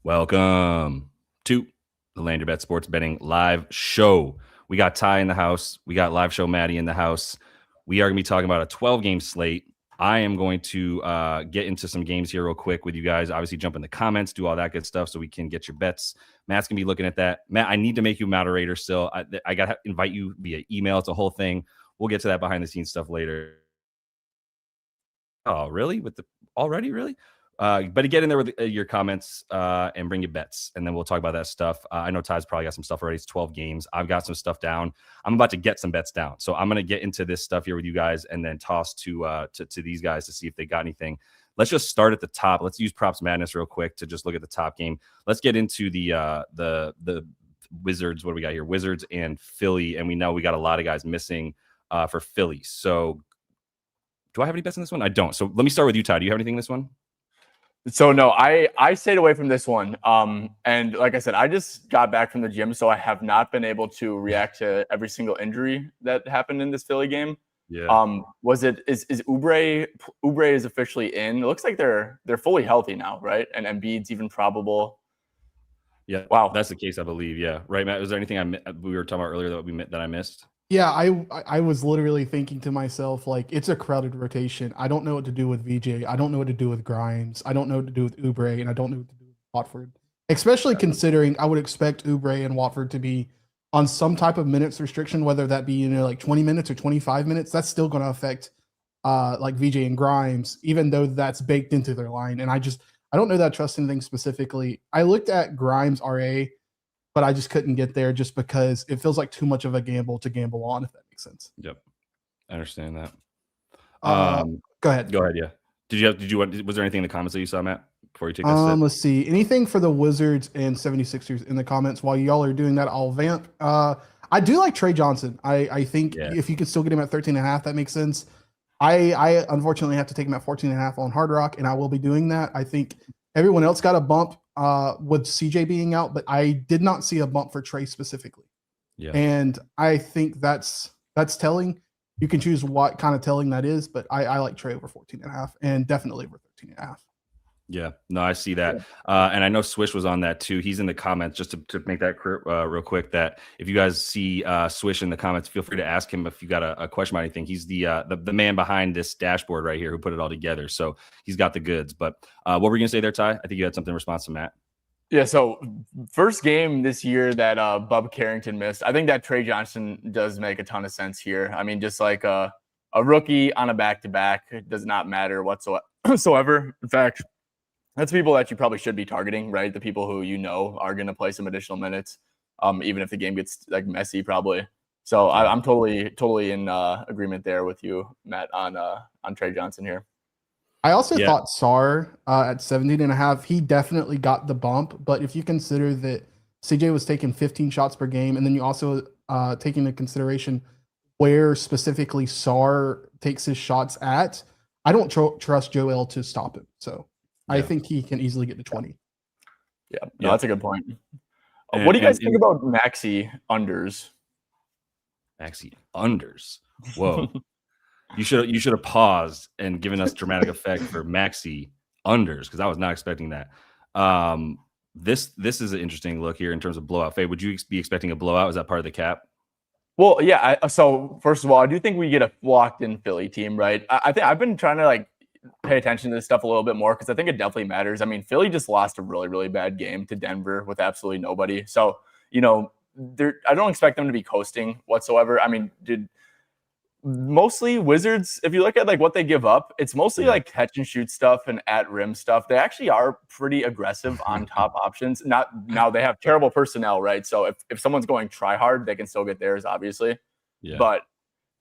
Welcome to the Land Your Bet Sports Betting live show. We got Ty in the house. We got live show Maddie in the house. We are going to be talking about a 12-game slate. I am going to get into some games here real quick with you guys. Obviously, jump in the comments, do all that good stuff so we can get your bets. Matt's going to be looking at that. Matt, I need to make you moderator still. I got to invite you via email. It's a whole thing. We'll get to that behind-the-scenes stuff later. Oh, really? Already? Really? But get in there with your comments and bring your bets, and then we'll talk about that stuff. I know Ty's probably got some stuff already. It's 12 games. I've got some stuff down. I'm about to get some bets down. So I'm going to get into this stuff here with you guys and then toss to these guys to see if they got anything. Let's just start at the top. Let's use Props Madness real quick to just look at the top game. Let's get into the Wizards. What do we got here? Wizards and Philly, and we know we got a lot of guys missing for Philly. So do I have any bets in this one? I don't. So let me start with you, Ty. Do you have anything in this one? So no, I stayed away from this one. And like I said, I just got back from the gym, so I have not been able to react to every single injury that happened in this Philly game. Yeah. Is Oubre is officially in? It looks like they're fully healthy now, right? And Embiid's even probable. Yeah. Wow. That's the case, I believe. Yeah. Right, Matt? Was there anything we were talking about earlier that I missed? Yeah, I was literally thinking to myself, like, it's a crowded rotation. I don't know what to do with VJ. I don't know what to do with Grimes. I don't know what to do with Oubre, and I don't know what to do with Watford. Especially considering I would expect Oubre and Watford to be on some type of minutes restriction, whether that be like 20 minutes or 25 minutes. That's still going to affect like VJ and Grimes, even though that's baked into their line. And I don't know that I trust anything specifically. I looked at Grimes RA, but I just couldn't get there just because it feels like too much of a gamble to gamble on, if that makes sense. Yep. I understand that. Go ahead. Go ahead. Yeah. Was there anything in the comments that you saw, Matt, before you take this? Let's see. Anything for the Wizards and 76ers in the comments? While y'all are doing that, I'll vamp. I do like Trey Johnson. I think if you could still get him at 13.5, that makes sense. I unfortunately have to take him at 14.5 on Hard Rock, and I will be doing that. I think everyone else got a bump with CJ being out, but I did not see a bump for Trey specifically. Yeah. And I think that's telling. You can choose what kind of telling that is, but I like Trey over 14.5 and definitely over 13.5. Yeah, no, I see that. And I know Swish was on that too. He's in the comments, just to make that real quick, that if you guys see Swish in the comments, feel free to ask him if you got a question about anything. He's the man behind this dashboard right here who put it all together. So he's got the goods. But what were you going to say there, Ty? I think you had something in response to Matt. Yeah, so first game this year that Bub Carrington missed. I think that Trey Johnson does make a ton of sense here. I mean, just like a rookie on a back-to-back does not matter whatsoever. In fact, that's people that you probably should be targeting, right? The people who you know are going to play some additional minutes, even if the game gets like messy, probably. So I'm totally in agreement there with you, Matt, on Trey Johnson here. I also thought Sarr at 17.5, he definitely got the bump. But if you consider that CJ was taking 15 shots per game, and then you also take into consideration where specifically Sarr takes his shots at, I don't trust Joel to stop him. So I think he can easily get to 20. Yeah, no, that's a good point. What do you guys think about Maxey unders? Maxey unders. Whoa. You should have paused and given us dramatic effect for Maxey unders, because I was not expecting that. This is an interesting look here in terms of blowout. Faye, would you be expecting a blowout? Is that part of the cap? Well, yeah. So first of all, I do think we get a locked-in Philly team, right? I think I've been trying to pay attention to this stuff a little bit more because I think it definitely matters. I mean, Philly just lost a really, really bad game to Denver with absolutely nobody. So, I don't expect them to be coasting whatsoever. I mean, mostly Wizards, if you look at what they give up, it's mostly catch and shoot stuff and at rim stuff. They actually are pretty aggressive on top options. Now they have terrible personnel, right? So if someone's going try hard, they can still get theirs, obviously. Yeah. But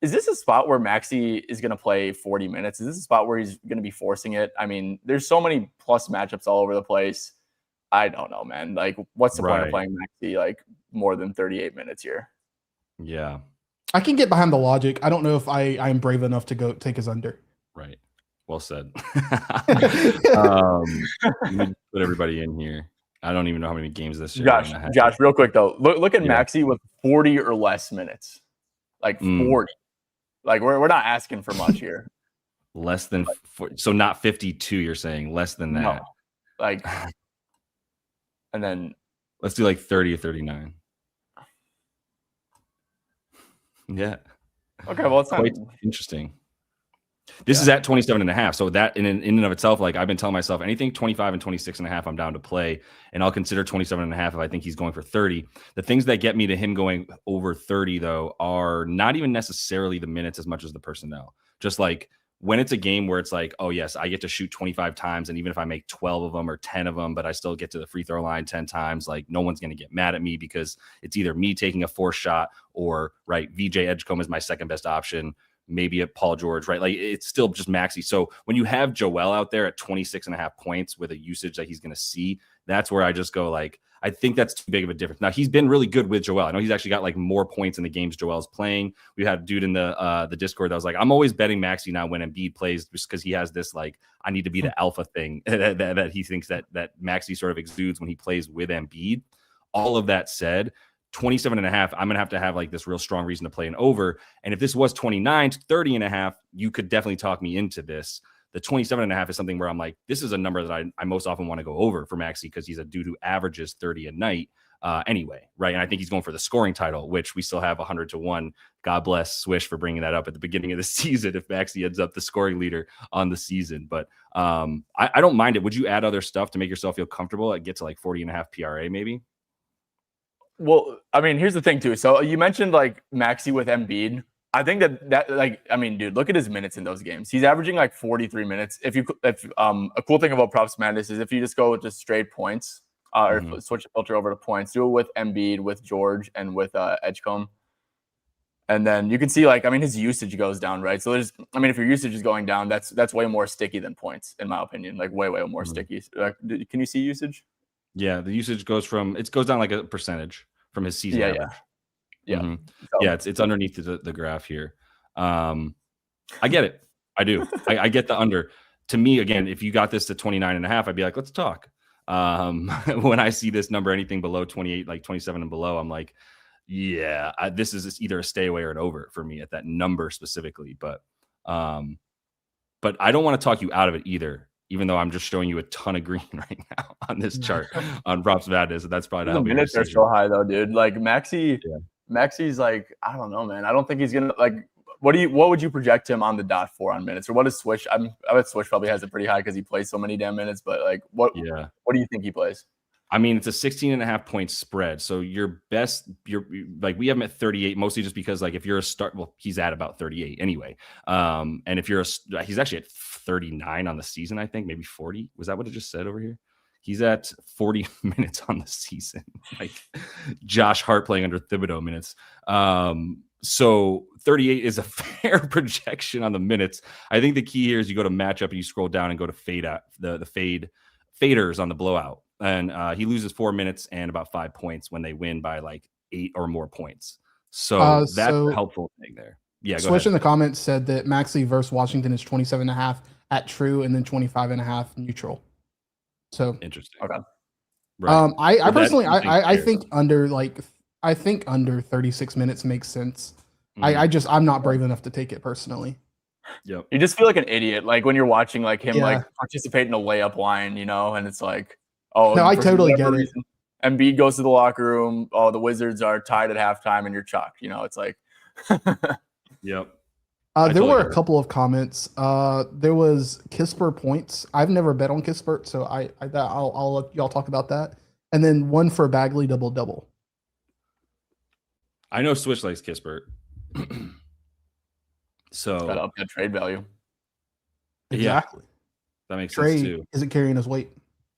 is this a spot where Maxey is going to play 40 minutes? Is this a spot where he's going to be forcing it? I mean, there's so many plus matchups all over the place. I don't know, man. What's the point of playing Maxey more than 38 minutes here? Yeah. I can get behind the logic. I don't know if I'm brave enough to go take his under. Right. Well said. Let me put everybody in here. I don't even know how many games this year. Josh, real quick though. Look at Maxey with 40 or less minutes. 40. We're not asking for much here. Less than, 40, so not 52. You're saying less than that. No. And then let's do like 30 or 39. Yeah. Okay, well, it's quite interesting. This is at 27.5. So that in and of itself, like I've been telling myself, anything 25 and 26.5, I'm down to play. And I'll consider 27.5 if I think he's going for 30. The things that get me to him going over 30, though, are not even necessarily the minutes as much as the personnel. Just like when it's a game where it's like, oh, yes, I get to shoot 25 times. And even if I make 12 of them or 10 of them, but I still get to the free throw line 10 times, like no one's going to get mad at me because it's either me taking a forced shot or, right, VJ Edgecombe is my second best option. Maybe a Paul George, right? Like it's still just Maxey. So when you have Joel out there at 26.5 points with a usage that he's going to see, that's where I just go like, I think that's too big of a difference. Now he's been really good with Joel. I know he's actually got like more points in the games Joel's playing. We had a dude in the Discord that was like, I'm always betting Maxey now when Embiid plays just because he has this like, I need to be the alpha thing that he thinks that Maxey sort of exudes when he plays with Embiid. All of that said, 27.5, I'm going to have like this real strong reason to play an over. And if this was 29 to 30.5, you could definitely talk me into this. The 27.5 is something where I'm like, this is a number that I most often want to go over for Maxey because he's a dude who averages 30 a night anyway, right? And I think he's going for the scoring title, which we still have 100-1. God bless Swish for bringing that up at the beginning of the season if Maxey ends up the scoring leader on the season. But I don't mind it. Would you add other stuff to make yourself feel comfortable? It get to like 40.5 PRA maybe? Well, I mean, here's the thing too. So you mentioned like Maxey with Embiid. I think that like, I mean, dude, look at his minutes in those games. He's averaging like 43 minutes. If a cool thing about Props Madness is if you just go with just straight points or switch the filter over to points, do it with Embiid, with George, and with Edgecombe. And then you can see like, I mean, his usage goes down, right? So there's, I mean, if your usage is going down, that's way more sticky than points, in my opinion. Like way more sticky. Can you see usage? Yeah, the usage goes down like a percentage from his season average. Yeah. Mm-hmm. So, it's underneath the graph here. I get it. I do. I get the under. To me, again, if you got this to 29.5, I'd be like, let's talk. When I see this number, anything below 28, like 27 and below, I'm like, yeah, this is either a stay away or an over for me at that number specifically. But I don't want to talk you out of it either. Even though I'm just showing you a ton of green right now on this chart on Props Madness, and that's probably the minutes are so high though, dude. Like Maxey's like, I don't know, man. I don't think he's gonna like. What would you project him on the dot for on minutes, or what is Swish? I bet Swish probably has it pretty high because he plays so many damn minutes. But like, what do you think he plays? I mean, it's a 16.5 point spread. So you're like, we have him at 38, mostly just because like if you're a start, well, he's at about 38 anyway. And if he's actually at 39 on the season, I think maybe 40. Was that what it just said over here? He's at 40 minutes on the season, like Josh Hart playing under Thibodeau minutes. So 38 is a fair projection on the minutes. I think the key here is you go to matchup and you scroll down and go to fade out the faders on the blowout. And he loses 4 minutes and about 5 points when they win by like 8 or more points. So that's a helpful thing there. Yeah. Swish in the comments said that Maxey versus Washington is 27.5 at true and then 25.5 neutral. So interesting. Okay. Right. I personally I think under 36 minutes makes sense. Mm-hmm. I'm not brave enough to take it personally. Yep. You just feel like an idiot, like when you're watching like him like participate in a layup line, and it's like, oh no, I totally get it. Embiid goes to the locker room. Oh, the Wizards are tied at halftime, and you're chalked. It's like, yep. There were a couple of comments. There was Kisper points. I've never bet on Kispert, so I'll let y'all talk about that. And then one for Bagley double. I know Swish likes Kispert. So got up that trade value. Exactly. Yeah, that makes sense too. Isn't carrying his weight.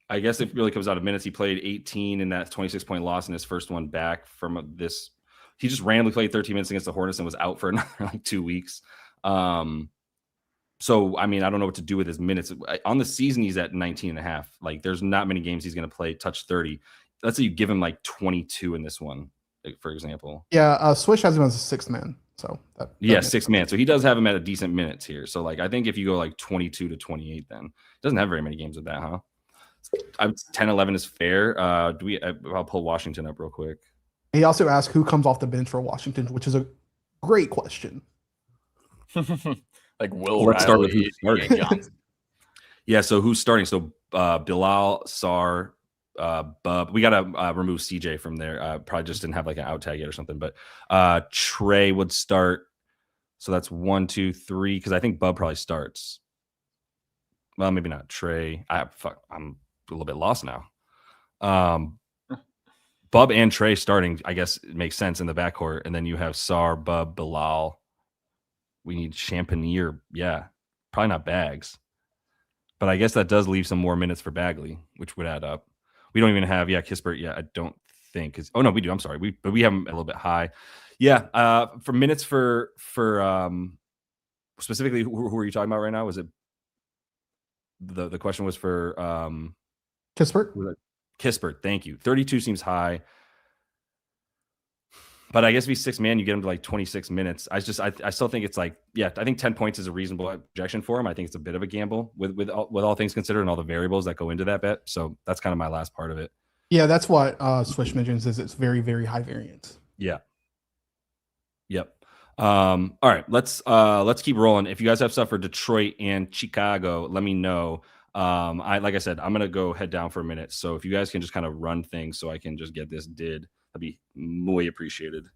I guess it really comes out of minutes. He played 18 in that 26-point loss in his first one back from this. He just randomly played 13 minutes against the Hornets and was out for another like 2 weeks. So, I mean, I don't know what to do with his minutes. On the season, he's at 19.5. Like, there's not many games he's going to play touch 30. Let's say you give him like 22 in this one, for example. Yeah, Swish has him as a sixth man. So sixth man. So he does have him at a decent minutes here. So, like, I think if you go like 22 to 28, then doesn't have very many games with that, huh? 10-11 is fair. I'll pull Washington up real quick. He also asked who comes off the bench for Washington, which is a great question. Like Will Let's start with who's starting. Yeah, so who's starting? So Bilal, Sarr, Bub. We gotta remove CJ from there. Probably just didn't have like an out tag yet or something. But Trey would start. So that's 1, 2, 3. Because I think Bub probably starts. Well, maybe not Trey. I'm a little bit lost now. Bub and Trey starting, I guess it makes sense in the backcourt. And then you have Sar, Bub, Bilal. We need Champagnier. Yeah, probably not Bags. But I guess that does leave some more minutes for Bagley, which would add up. We don't even have, Kispert. Yeah, I don't think. Oh, no, we do. I'm sorry. But we have him a little bit high. Yeah, for minutes for specifically, who are you talking about right now? Was it the question was for Kispert? Kispert, thank you. 32 seems high. But I guess if he's 6 man, you get him to like 26 minutes. I still think it's like, I think 10 points is a reasonable projection for him. I think it's a bit of a gamble with all things considered and all the variables that go into that bet. So that's kind of my last part of it. Yeah, that's what Swish mentions is it's very, very high variance. Yeah. Yep. All right, let's keep rolling. If you guys have stuff for Detroit and Chicago, let me know. Like I said, I'm gonna go head down for a minute. So if you guys can just kind of run things so I can just get this that'd be muy appreciated.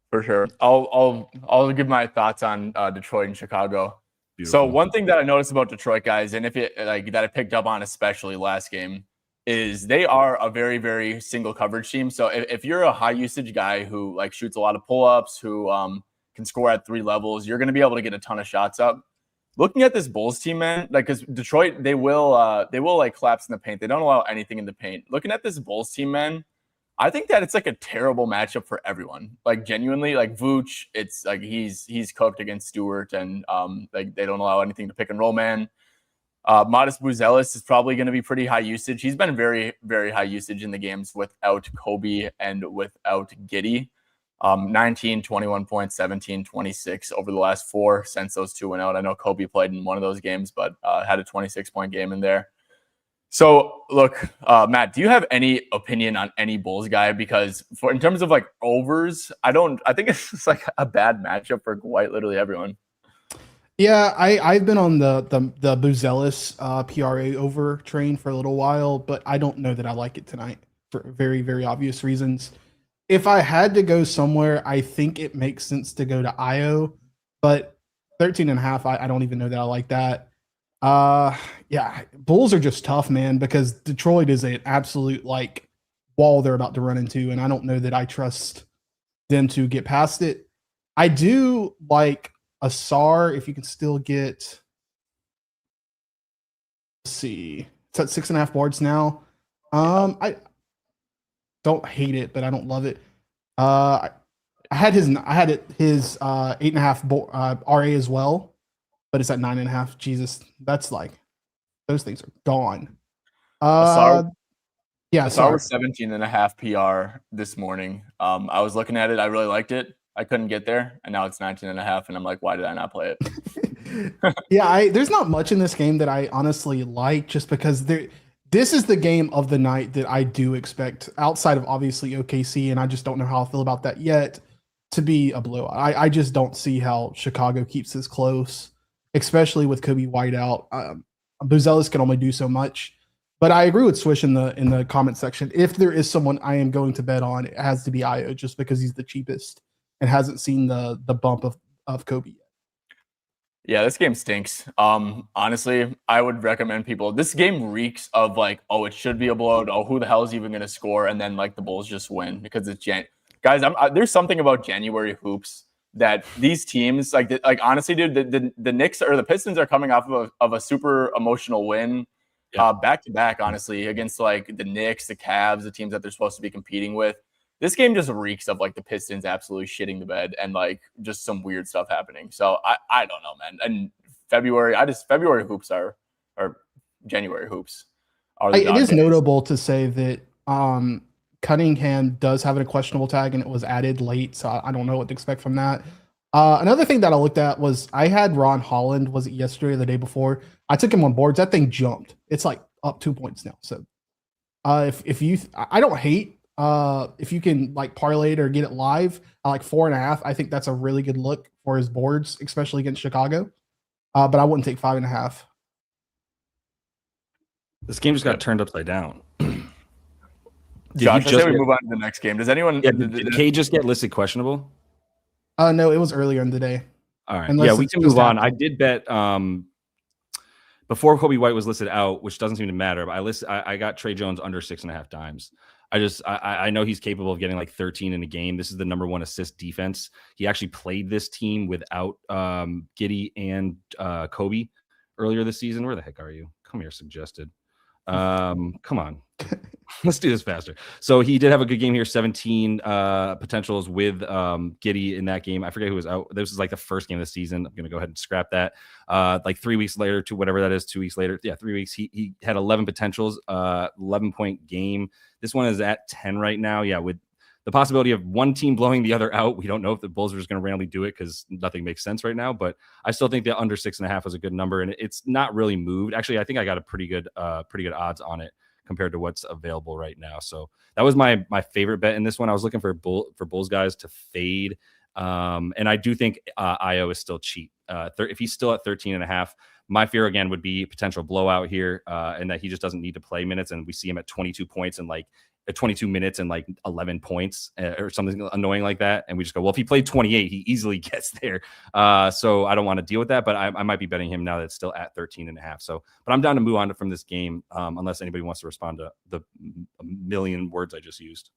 For sure. I'll give my thoughts on Detroit and Chicago. Beautiful. So one thing that I noticed about Detroit, guys, and if it like that I picked up on especially last game, is they are a very, very single coverage team. So if you're a high usage guy who like shoots a lot of pull-ups, who can score at 3 levels, you're going to be able to get a ton of shots up. Looking at this Bulls team, man, like because Detroit, they will like collapse in the paint. They don't allow anything in the paint. Looking at this Bulls team, man, I think that it's like a terrible matchup for everyone. Like genuinely, like Vooch, it's like he's cooked against Stewart, and like they don't allow anything to pick and roll, man. Modest Buzelis is probably going to be pretty high usage. He's been very, very high usage in the games without Kobe and without Giddey. 19, 21 points, 17, 26 over the last 4 since those 2 went out. I know Kobe played in one of those games, but had a 26-point game in there. So, look, Matt, do you have any opinion on any Bulls guy? Because in terms of like overs, I think it's just like a bad matchup for quite literally everyone. Yeah, I've been on the Buzelis PRA over train for a little while, but I don't know that I like it tonight for very, very obvious reasons. If I had to go somewhere, I think it makes sense to go to IO, but 13.5, I don't even know that I like that. Yeah, Bulls are just tough, man, because Detroit is an absolute like wall they're about to run into, and I don't know that I trust them to get past it. I do like a SAR if you can still get. Let's see, it's at 6.5 boards now. I don't hate it, but I don't love it. I had his 8.5 RA as well, but it's at 9.5. Jesus, that's like those things are gone. Yeah, SAR was 17.5 PR this morning. I was looking at it, I really liked it. I couldn't get there, and now it's 19.5, and I'm like, why did I not play it? Yeah, there's not much in this game that I honestly like, just because this is the game of the night that I do expect, outside of obviously OKC, and I just don't know how I feel about that yet, to be a blowout. I just don't see how Chicago keeps this close, especially with Kobe White out. Buzelis can only do so much, but I agree with Swish in the comment section. If there is someone I am going to bet on, it has to be Io, just because he's the cheapest and hasn't seen the bump of Kobe yet. Yeah, this game stinks. Honestly, I would recommend people. This game reeks of like, oh, it should be a blowout. Oh, who the hell is even going to score? And then like the Bulls just win because it's guys. There's something about January hoops that these teams like honestly, dude. The Knicks or the Pistons are coming off of a super emotional win, back to back. Honestly, against like the Knicks, the Cavs, the teams that they're supposed to be competing with. This game just reeks of like the Pistons absolutely shitting the bed and like just some weird stuff happening. So I don't know, man. And February hoops or January hoops are the it is notable to say that Cunningham does have a questionable tag and it was added late, so I don't know what to expect from that. Another thing that I looked at was I had Ron Holland, was it yesterday or the day before? I took him on boards. That thing jumped. It's like up 2 points now. So if you, I don't hate. If you can like parlay it or get it live, I like 4.5. I think that's a really good look for his boards, especially against Chicago. But I wouldn't take 5.5. This game just got turned upside down. Josh, I say we move on to the next game. Does anyone? Yeah, did K just get listed questionable? No, it was earlier in the day. All right. Yeah, we can move on. I did bet before Kobe White was listed out, which doesn't seem to matter, but I got Trey Jones under 6.5 times. I know he's capable of getting like 13 in a game. This is the number 1 assist defense. He actually played this team without Giddey and Kobe earlier this season. Where the heck are you? Come here, suggested. Come on. Let's do this faster. So he did have a good game here, 17 potentials with Giddey in that game. I forget who was out. This was like the first game of the season. I'm going to go ahead and scrap that. Like 3 weeks later to whatever that is, 2 weeks later. Yeah, 3 weeks. He had 11 potentials, 11-point game. This one is at 10 right now. Yeah, with the possibility of one team blowing the other out. We don't know if the Bulls are just going to randomly do it because nothing makes sense right now. But I still think that under 6.5 is a good number, and it's not really moved. Actually, I think I got a pretty good odds on it compared to what's available right now. So that was my favorite bet in this one. I was looking for Bulls guys to fade, and I do think Io is still cheap. If he's still at 13.5, my fear again would be potential blowout here, and that he just doesn't need to play minutes, and we see him at 22 points and like 22 minutes and like 11 points or something annoying like that. And we just go, well, if he played 28, he easily gets there. So I don't want to deal with that, but I might be betting him now that it's still at 13.5. So, but I'm down to move on from this game unless anybody wants to respond to the million words I just used.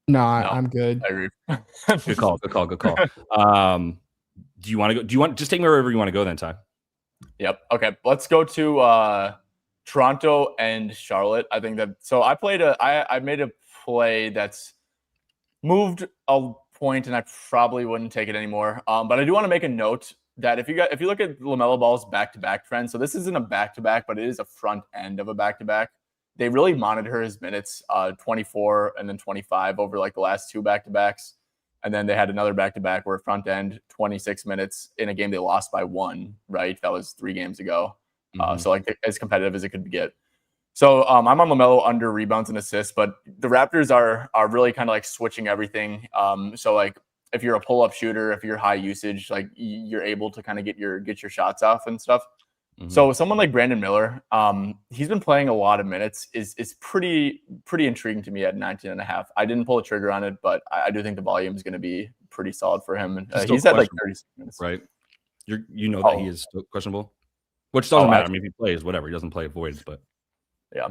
No, I'm good. I agree. Good call. Do you want to go? Just take me wherever you want to go then, Ty? Yep. Okay. Let's go to Toronto and Charlotte. I think that I made a play that's moved a point, and I probably wouldn't take it anymore. But I do want to make a note that if you look at LaMelo Ball's back-to-back trend, so this isn't a back-to-back, but it is a front end of a back-to-back. They really monitor his minutes, 24 and then 25 over like the last 2 back-to-backs. And then they had another back-to-back where front end 26 minutes in a game they lost by 1, right? That was 3 games ago. So like as competitive as it could get. So I'm on LaMelo under rebounds and assists, but the Raptors are really kind of like switching everything. So like if you're a pull-up shooter, if you're high usage, like you're able to kind of get your shots off and stuff. So someone like Brandon Miller, he's been playing a lot of minutes, is pretty intriguing to me at 19.5. I didn't pull a trigger on it, but I do think the volume is going to be pretty solid for him. And he's at like 30 minutes. Right. You know that he is still questionable, which doesn't matter. I mean, if he plays, whatever. He doesn't play voids, but yeah.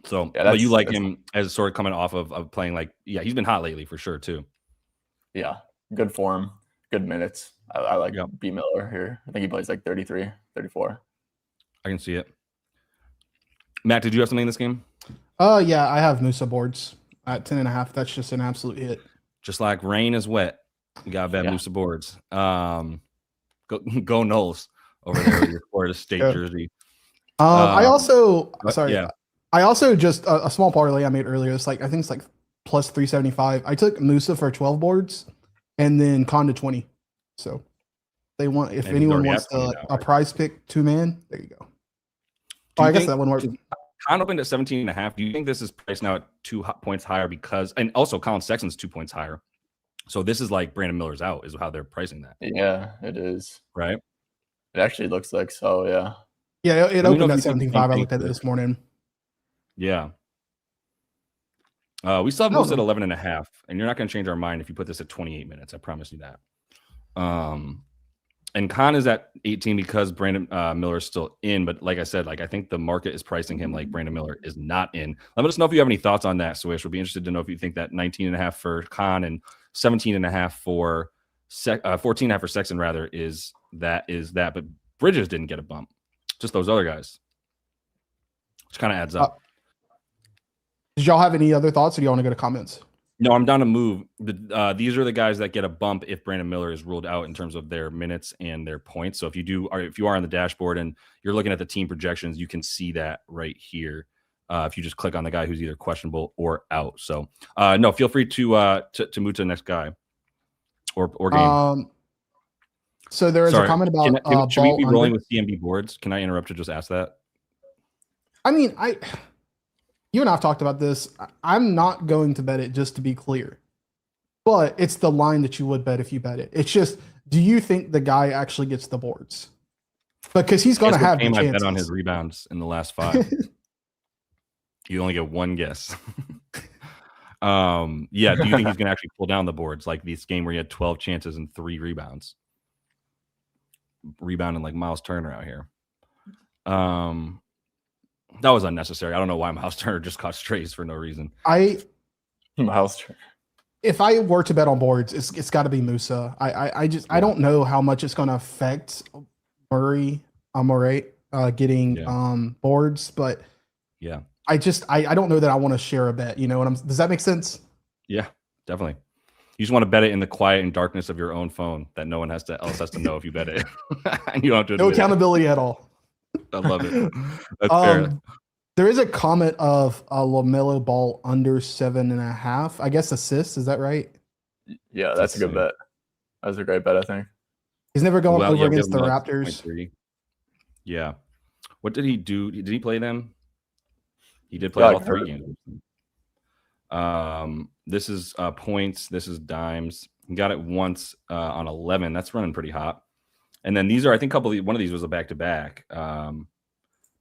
So, but you like him as sort of coming off of playing like, yeah, he's been hot lately for sure too. Yeah, good form, good minutes. I like B. Miller here. I think he plays like 33, 34. I can see it. Matt, did you have something in this game? Yeah, I have Musa boards at 10.5. That's just an absolute hit. Just like rain is wet, you got to bet Musa boards. Go Knowles over there with your Florida State jersey. I also just a small parlay I made earlier. It's like I think it's like plus 375. I took Musa for 12 boards and then Con to 20. So they want if anyone wants a prize pick 2-man, there you go. I guess that one works. Con opened at 17.5. Do you think this is priced now at 2 points higher because, and also Colin Sexton's 2 points higher? So this is like Brandon Miller's out is how they're pricing that. Yeah, it is. Right. It actually looks like so. Yeah. Yeah, it opened at 17.5. I looked at it this morning. Yeah. We still have most at 11.5, and you're not going to change our mind if you put this at 28 minutes. I promise you that. And Con is at 18 because Brandon Miller is still in. But like I said, like I think the market is pricing him like Brandon Miller is not in. Let us know if you have any thoughts on that, Swish. We'll be interested to know if you think that 19.5 for Con and 17.5 for 14.5 for Sexton rather is that. But Bridges didn't get a bump. Just those other guys. Which kind of adds up. Did y'all have any other thoughts, or do you want to go to comments? No, I'm down to move. These are the guys that get a bump if Brandon Miller is ruled out in terms of their minutes and their points. So if you are on the dashboard and you're looking at the team projections, you can see that right here. If you just click on the guy who's either questionable or out. So no, feel free to move to the next guy or game. So there is a comment about should we be rolling with CMB boards? Can I interrupt to just ask that? I mean, you and I have talked about this. I'm not going to bet it, just to be clear. But it's the line that you would bet if you bet it. It's just, do you think the guy actually gets the boards? Because he's going to have the chances. I bet on his rebounds in the last 5. You only get one guess. Yeah. Do you think he's going to actually pull down the boards like this game where he had 12 chances and 3 rebounds? Rebounding like Miles Turner out here. That was unnecessary. I don't know why Miles Turner just caught strays for no reason. Miles Turner. If I were to bet on boards, it's got to be Musa. I don't know how much it's going to affect Murray getting boards, but yeah, I don't know that I want to share a bet. You know what does that make sense? Yeah, definitely. You just want to bet it in the quiet and darkness of your own phone that no one else has to know if you bet it. And you don't have to no accountability at all. I love it. That's fair. There is a comment of a LaMelo Ball under 7.5. I guess assists. Is that right? Yeah, that's a good bet. That's a great bet, I think. He's never gone over against the Raptors. 0.3. Yeah. What did he do? Did he play them? He did play all 3 games. This is points. This is dimes. He got it once on 11. That's running pretty hot. And then these are, I think, one of these was a back-to-back.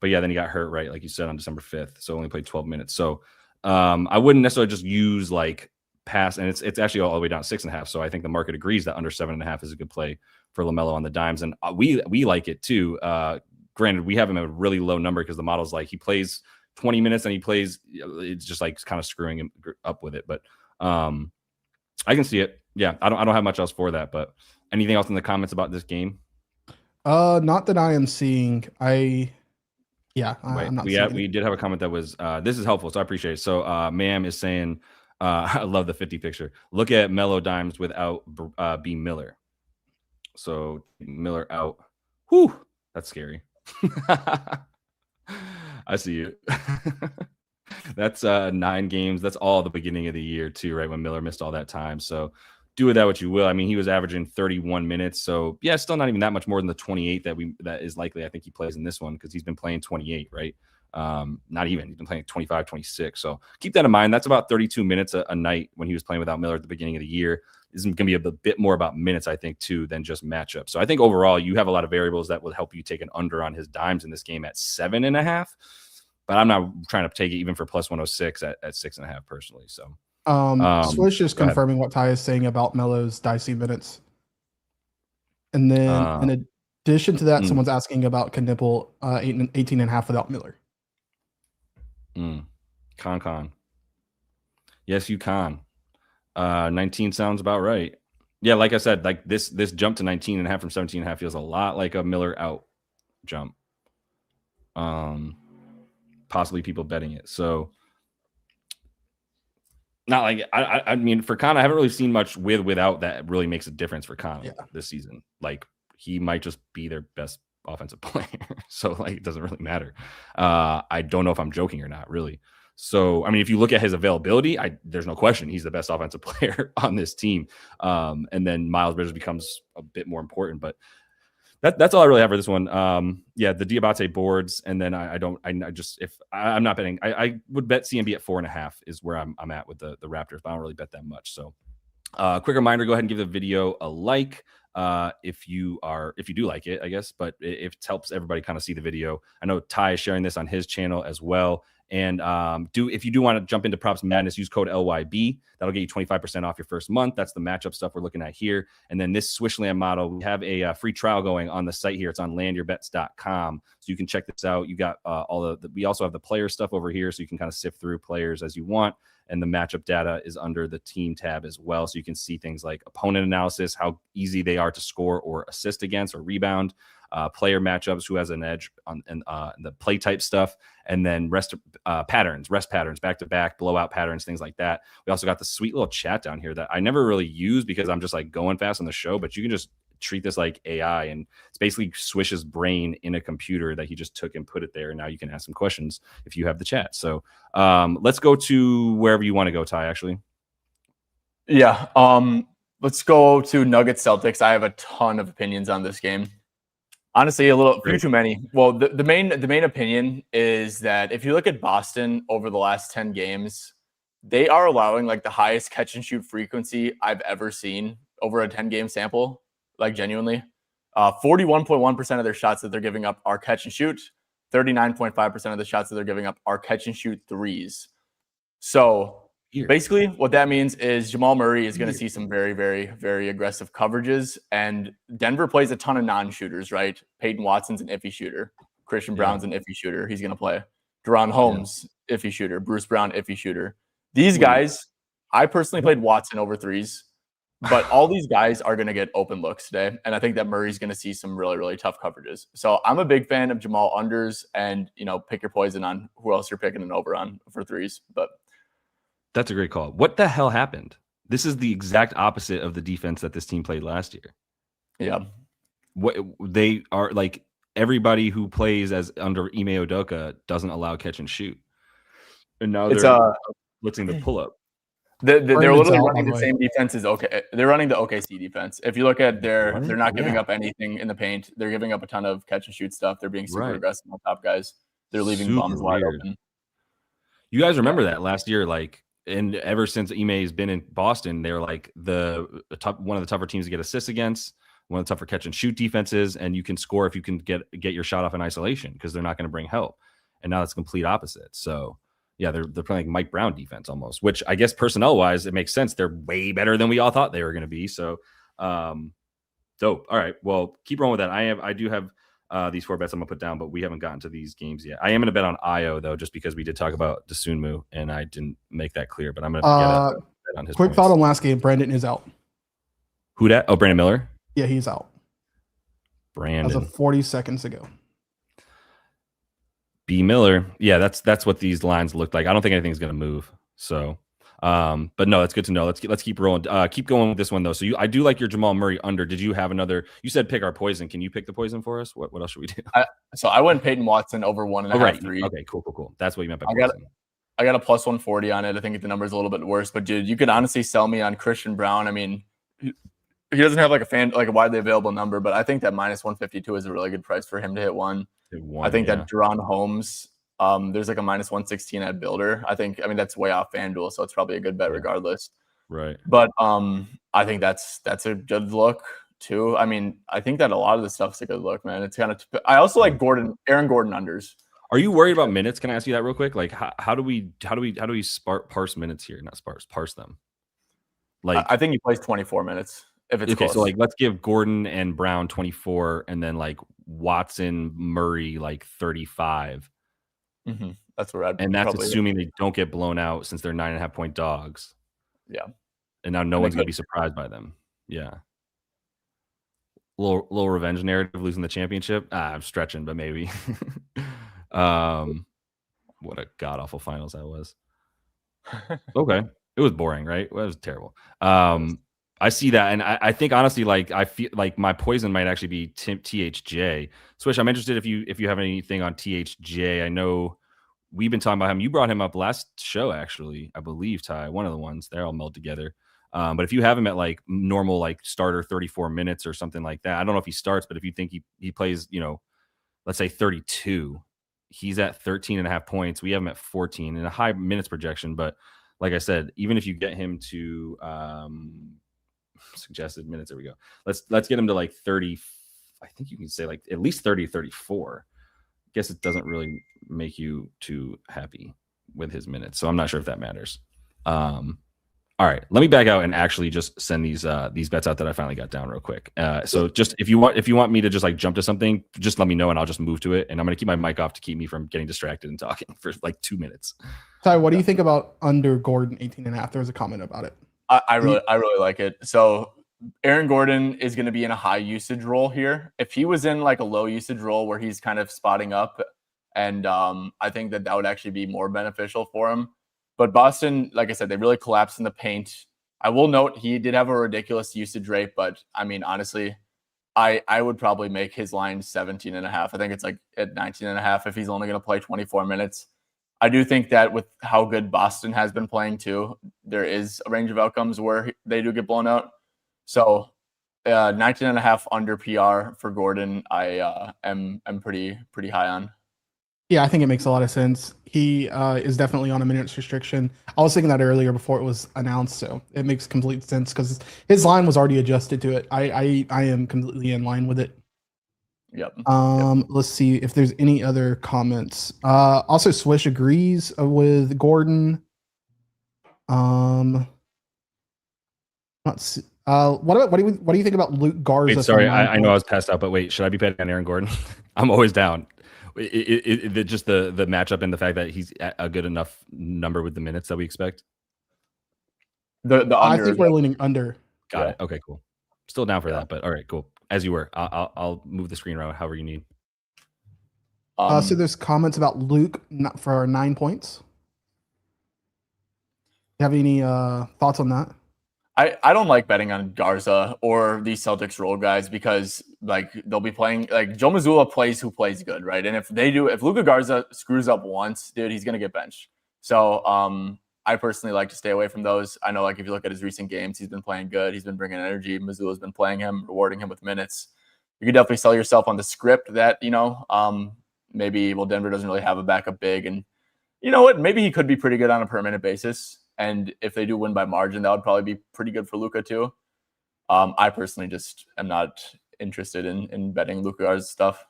But yeah, then he got hurt, right? Like you said, on December 5th. So only played 12 minutes. So I wouldn't necessarily just use like pass. And it's actually all the way down to 6.5. So I think the market agrees that under 7.5 is a good play for LaMelo on the dimes. And we like it too. Granted, we have him at a really low number because the model's like he plays 20 minutes and he plays, it's just like kind of screwing him up with it. But I can see it. Yeah, I don't have much else for that. But anything else in the comments about this game? Not that I am seeing. I'm not seeing we did have a comment that was this is helpful, so I appreciate it. So Ma'am is saying I love the 50 picture. Look at Melo dimes without B Miller. So Miller out. Whew, that's scary. I see you. That's 9 games. That's all the beginning of the year too, right? When Miller missed all that time. So do with that what you will. I mean, he was averaging 31 minutes. So yeah, still not even that much more than the 28 that is likely. I think he plays in this one because he's been playing 28, right? Not even. He's been playing 25, 26. So keep that in mind. That's about 32 minutes a night when he was playing without Miller at the beginning of the year. This is going to be a bit more about minutes, I think, too, than just matchup. So I think overall you have a lot of variables that will help you take an under on his dimes in this game at 7.5. But I'm not trying to take it even for plus 106 at 6.5 personally. So Swish is confirming what Ty is saying about Melo's dicey minutes. And then in addition to that, someone's asking about can nibble 18.5 without Miller. Con. Yes, you can. 19 sounds about right. Yeah, like I said, like this jump to 19.5 from 17.5 feels a lot like a Miller out jump. Possibly people betting it. So not like I mean for Khan, I haven't really seen much without that really makes a difference for Khan this season. Like he might just be their best offensive player. So like it doesn't really matter. I don't know if I'm joking or not, really. So I mean, if you look at his availability, there's no question he's the best offensive player on this team. And then Miles Bridges becomes a bit more important, but that's all I really have for this one. Yeah, the Diabate boards, and then I'm not betting. I would bet CMB at 4.5 is where I'm at with the Raptors, but I don't really bet that much. So, quick reminder: go ahead and give the video a like if you do like it, I guess. But it helps everybody kind of see the video. I know Ty is sharing this on his channel as well. And if you do want to jump into Props Madness, use code LYB. That'll get you 25% off your first month. That's the matchup stuff we're looking at here. And then this Swishland model, we have a free trial going on the site here. It's on landyourbets.com. So you can check this out. You got we also have the player stuff over here. So you can kind of sift through players as you want. And the matchup data is under the team tab as well. So you can see things like opponent analysis, how easy they are to score or assist against or rebound. Player matchups, who has an edge on the play type stuff, and then rest patterns, back to back, blowout patterns, things like that. We also got the sweet little chat down here that I never really use because I'm just like going fast on the show, but you can just treat this like AI, and it's basically Swish's brain in a computer that he just took and put it there. And now you can ask some questions if you have the chat. So let's go to wherever you want to go, Ty, actually. Yeah. Let's go to Nuggets Celtics. I have a ton of opinions on this game. Honestly, few too many. Well, the main opinion is that if you look at Boston over the last 10 games, they are allowing like the highest catch and shoot frequency I've ever seen over a 10-game sample. Like genuinely, 41.1% of their shots that they're giving up are catch and shoot. 39.5% of the shots that they're giving up are catch and shoot threes. So basically what that means is Jamal Murray is going to see some very, very, very aggressive coverages. And Denver plays a ton of non-shooters, right? Peyton Watson's an iffy shooter. Christian Brown's an iffy shooter. He's going to play. Deron Holmes, iffy shooter. Bruce Brown, iffy shooter. These guys, I personally played Watson over threes. But all these guys are going to get open looks today. And I think that Murray's going to see some really, really tough coverages. So I'm a big fan of Jamal unders and, pick your poison on who else you're picking an over on for threes. But that's a great call. What the hell happened? This is the exact opposite of the defense that this team played last year. Yeah. What they are like, everybody who plays as under Ime Udoka doesn't allow catch and shoot. And now they're blitzing the pull up. They're literally running the same defense as they're running the OKC defense. If you look at they're not giving up anything in the paint. They're giving up a ton of catch and shoot stuff. They're being super aggressive on top guys. They're leaving bums wide open. You guys remember that last year, and ever since Ime's been in Boston, they're like one of the tougher teams to get assists against, one of the tougher catch and shoot defenses, and you can score if you can get your shot off in isolation because they're not going to bring help. And now it's complete opposite. So yeah, they're playing like Mike Brown defense almost, which I guess personnel wise, it makes sense. They're way better than we all thought they were going to be. So dope. All right. Well, keep rolling with that. I do have these 4 bets I'm gonna put down, but we haven't gotten to these games yet. I am gonna bet on Io though, just because we did talk about Dosunmu and I didn't make that clear, but I'm gonna bet on his quick thought on last game. Brandon is out. Who dat? Oh, Brandon Miller? Yeah, he's out. Brandon. As of 40 seconds ago. B Miller. Yeah, that's what these lines look like. I don't think anything's gonna move. So but no, that's good to know. Let's keep rolling. Keep going with this one though. So I do like your Jamal Murray under. Did you have another? You said pick our poison. Can you pick the poison for us? What else should we do? So I went Peyton Watson over 1.5 3. Okay, cool. That's what you meant by poison. I got a plus 140 on it. I think the number's a little bit worse, but dude, you could honestly sell me on Christian Brown. I mean, he doesn't have like a widely available number, but I think that minus 152 is a really good price for him to hit one. I think that Deron Holmes. There's like a minus 116 at Builder. I mean, that's way off FanDuel, so it's probably a good bet regardless. Right. But I think that's a good look too. I mean, I think that a lot of the stuff's a good look, man. It's kind of. I also like Aaron Gordon unders. Are you worried about minutes? Can I ask you that real quick? Like, how do we parse minutes here? Not parse them. Like, I think he plays 24 minutes if it's close. So like, let's give Gordon and Brown 24, and then like Watson, Murray like 35. Mm-hmm. That's where and that's assuming they don't get blown out since they're 9.5 point dogs. Yeah. And now no one's going to be surprised by them. Yeah. Little revenge narrative losing the championship. I'm stretching, but maybe. What a god awful finals that was. Okay. It was boring, right? Well, it was terrible. I see that, and I think honestly, like I feel like my poison might actually be THJ. Swish, I'm interested if you have anything on THJ. I know we've been talking about him. You brought him up last show, actually, I believe, Ty. One of the ones. They're all meld together. But if you have him at like normal, like starter 34 minutes or something like that, I don't know if he starts, but if you think he plays, let's say 32, he's at 13.5 points. We have him at 14 in a high minutes projection. But like I said, even if you get him to suggested minutes, there we go. Let's get him to like 30. I think you can say like at least 30, 34. Guess it doesn't really make you too happy with his minutes. So I'm not sure if that matters. All right, let me back out and actually just send these bets out that I finally got down real quick. So just if you want me to just like jump to something, just let me know and I'll just move to it. And I'm gonna keep my mic off to keep me from getting distracted and talking for like 2 minutes. Ty, what do you think about under Gordon 18.5? There was a comment about it. I really like it. So Aaron Gordon is going to be in a high usage role here. If he was in like a low usage role where he's kind of spotting up, and I think that would actually be more beneficial for him. But Boston, like I said, they really collapsed in the paint. I will note he did have a ridiculous usage rate, but I mean, honestly, I would probably make his line 17.5. I think it's like at 19.5 if he's only going to play 24 minutes. I do think that with how good Boston has been playing too, there is a range of outcomes where they do get blown out. So 19.5 under PR for Gordon, I am pretty high on. Yeah, I think it makes a lot of sense. He is definitely on a minutes restriction. I was thinking that earlier before it was announced, so it makes complete sense because his line was already adjusted to it. I am completely in line with it. Yep. Let's see if there's any other comments. Also, Swish agrees with Gordon. Let's see. What do you think about Luke Garza? Wait, sorry, for 9 I know I was points? passed out, but wait, should I be betting on Aaron Gordon? I'm always down. Just the matchup and the fact that he's at a good enough number with the minutes that we expect. The I under. think we're leaning under. Got Yeah. it. Okay, cool. Still down for Yeah. that, but all right, cool. As you were, I'll move the screen around however you need. So there's comments about Luke for 9 points. You have any thoughts on that? I don't like betting on Garza or these Celtics role guys because like they'll be playing like Joe Mazzulla plays who plays good, right? And if Luka Garza screws up once, dude, he's gonna get benched. So I personally like to stay away from those. I know like if you look at his recent games, he's been playing good. He's been bringing energy. Mazzulla's been playing him, rewarding him with minutes. You could definitely sell yourself on the script that maybe Denver doesn't really have a backup big, and you know what? Maybe he could be pretty good on a permanent basis. And if they do win by margin, that would probably be pretty good for Luka too. I personally just am not interested in betting Luka Garza's stuff.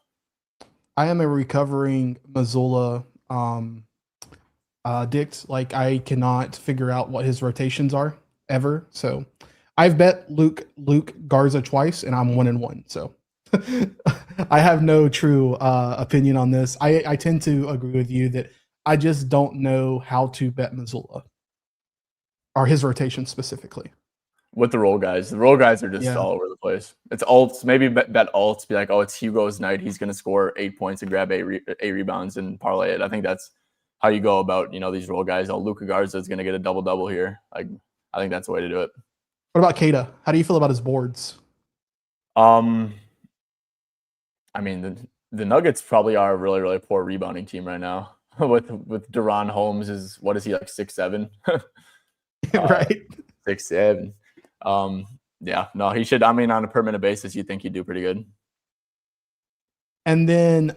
I am a recovering Mazzulla addict. Like I cannot figure out what his rotations are ever. So I've bet Luke Garza twice, and I'm 1-1. So I have no true opinion on this. I tend to agree with you that I just don't know how to bet Mazzulla. Or his rotation specifically. With the role guys are just all over the place. It's alts. Maybe bet alts. Be like, oh, it's Hugo's night. He's going to score 8 points and grab 8 rebounds and parlay it. I think that's how you go about these role guys. Oh, Luka Garza is going to get a double here. Like, I think that's the way to do it. What about Keita? How do you feel about his boards? I mean, the Nuggets probably are a really, really poor rebounding team right now. with Deron Holmes is what is he like 6'7"? Right. 6'7". Yeah, no, he should. I mean, on a permanent basis, you think he'd do pretty good. And then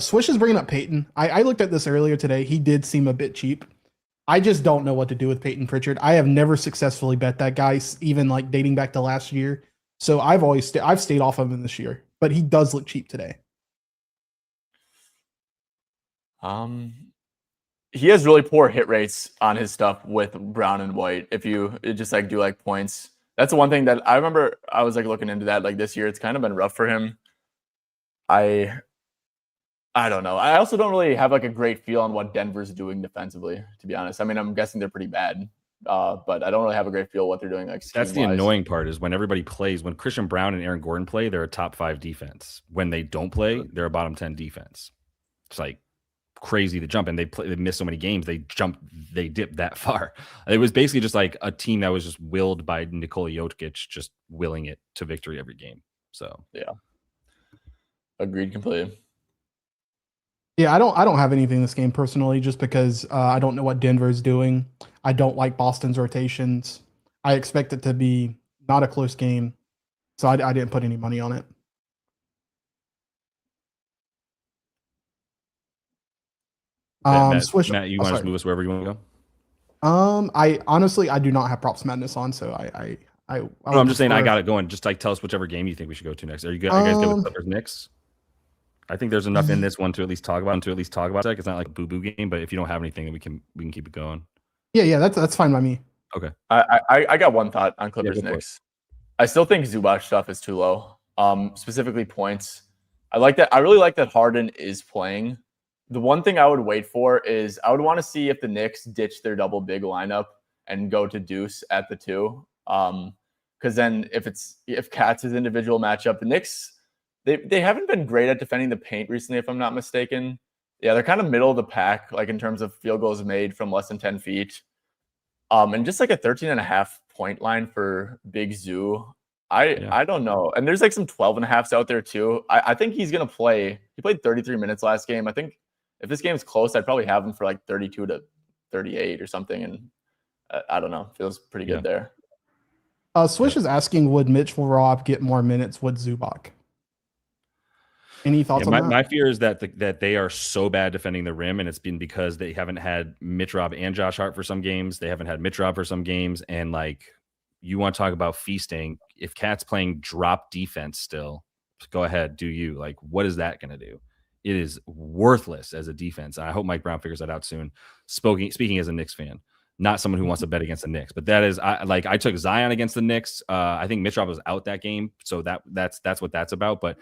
Swish is bringing up Peyton. I looked at this earlier today. He did seem a bit cheap. I just don't know what to do with Peyton Pritchard. I have never successfully bet that guy, even like dating back to last year. So I've stayed off of him this year, but he does look cheap today. He has really poor hit rates on his stuff with Brown and White. If you just like do like points, that's the one thing that I remember. I was like looking into that like this year. It's kind of been rough for him. I don't know. I also don't really have like a great feel on what Denver's doing defensively, to be honest. I mean, I'm guessing they're pretty bad, but I don't really have a great feel what they're doing. Like that's the annoying part is when everybody plays. When Christian Brown and Aaron Gordon play, they're a top 5 defense. When they don't play, they're a bottom 10 defense. It's like crazy to jump, and they miss so many games. They dip that far. It was basically just like a team that was just willed by Nikola Jokic, just willing it to victory every game. So yeah, agreed completely. Yeah, I don't have anything in this game personally, just because I don't know what Denver is doing. I don't like Boston's rotations. I expect it to be not a close game, so I didn't put any money on it. Swish, Matt, you want to just move us wherever you want to go? I honestly do not have Props Madness on, so I'm just saying I got it going. Just like tell us whichever game you think we should go to next. Are you good? Are you guys good with Clippers Knicks? I think there's enough in this one to at least talk about. It's not like a boo-boo game, but if you don't have anything, then we can keep it going. Yeah, that's fine by me. Okay. I got one thought on Clippers Knicks. I still think Zubac stuff is too low. Specifically points. I really like that Harden is playing. The one thing I would wait for is I would want to see if the Knicks ditch their double big lineup and go to Deuce at the 2. Because then if Kat's his individual matchup, the Knicks, they haven't been great at defending the paint recently, if I'm not mistaken. Yeah, they're kind of middle of the pack, like in terms of field goals made from less than 10 feet. And just like a 13.5 point line for Big Zoo. I don't know. And there's like some 12.5s out there too. I think he's going to play. He played 33 minutes last game. I think if this game is close, I'd probably have him for like 32 to 38 or something. And I don't know. Feels pretty good there. Swish is asking, would Mitchell Rob get more minutes with Zubac? Any thoughts on that? My fear is that they are so bad defending the rim, and it's been because they haven't had Mitch Rob and Josh Hart for some games. They haven't had Mitch Rob for some games. And like, you want to talk about feasting. If Cat's playing drop defense still, go ahead, do you. Like, what is that going to do? It is worthless as a defense. I hope Mike Brown figures that out soon. Speaking as a Knicks fan. not someone who wants to bet against the Knicks. But that is, I took Zion against the Knicks. I think Mitchell was out that game, so that's what that's about. But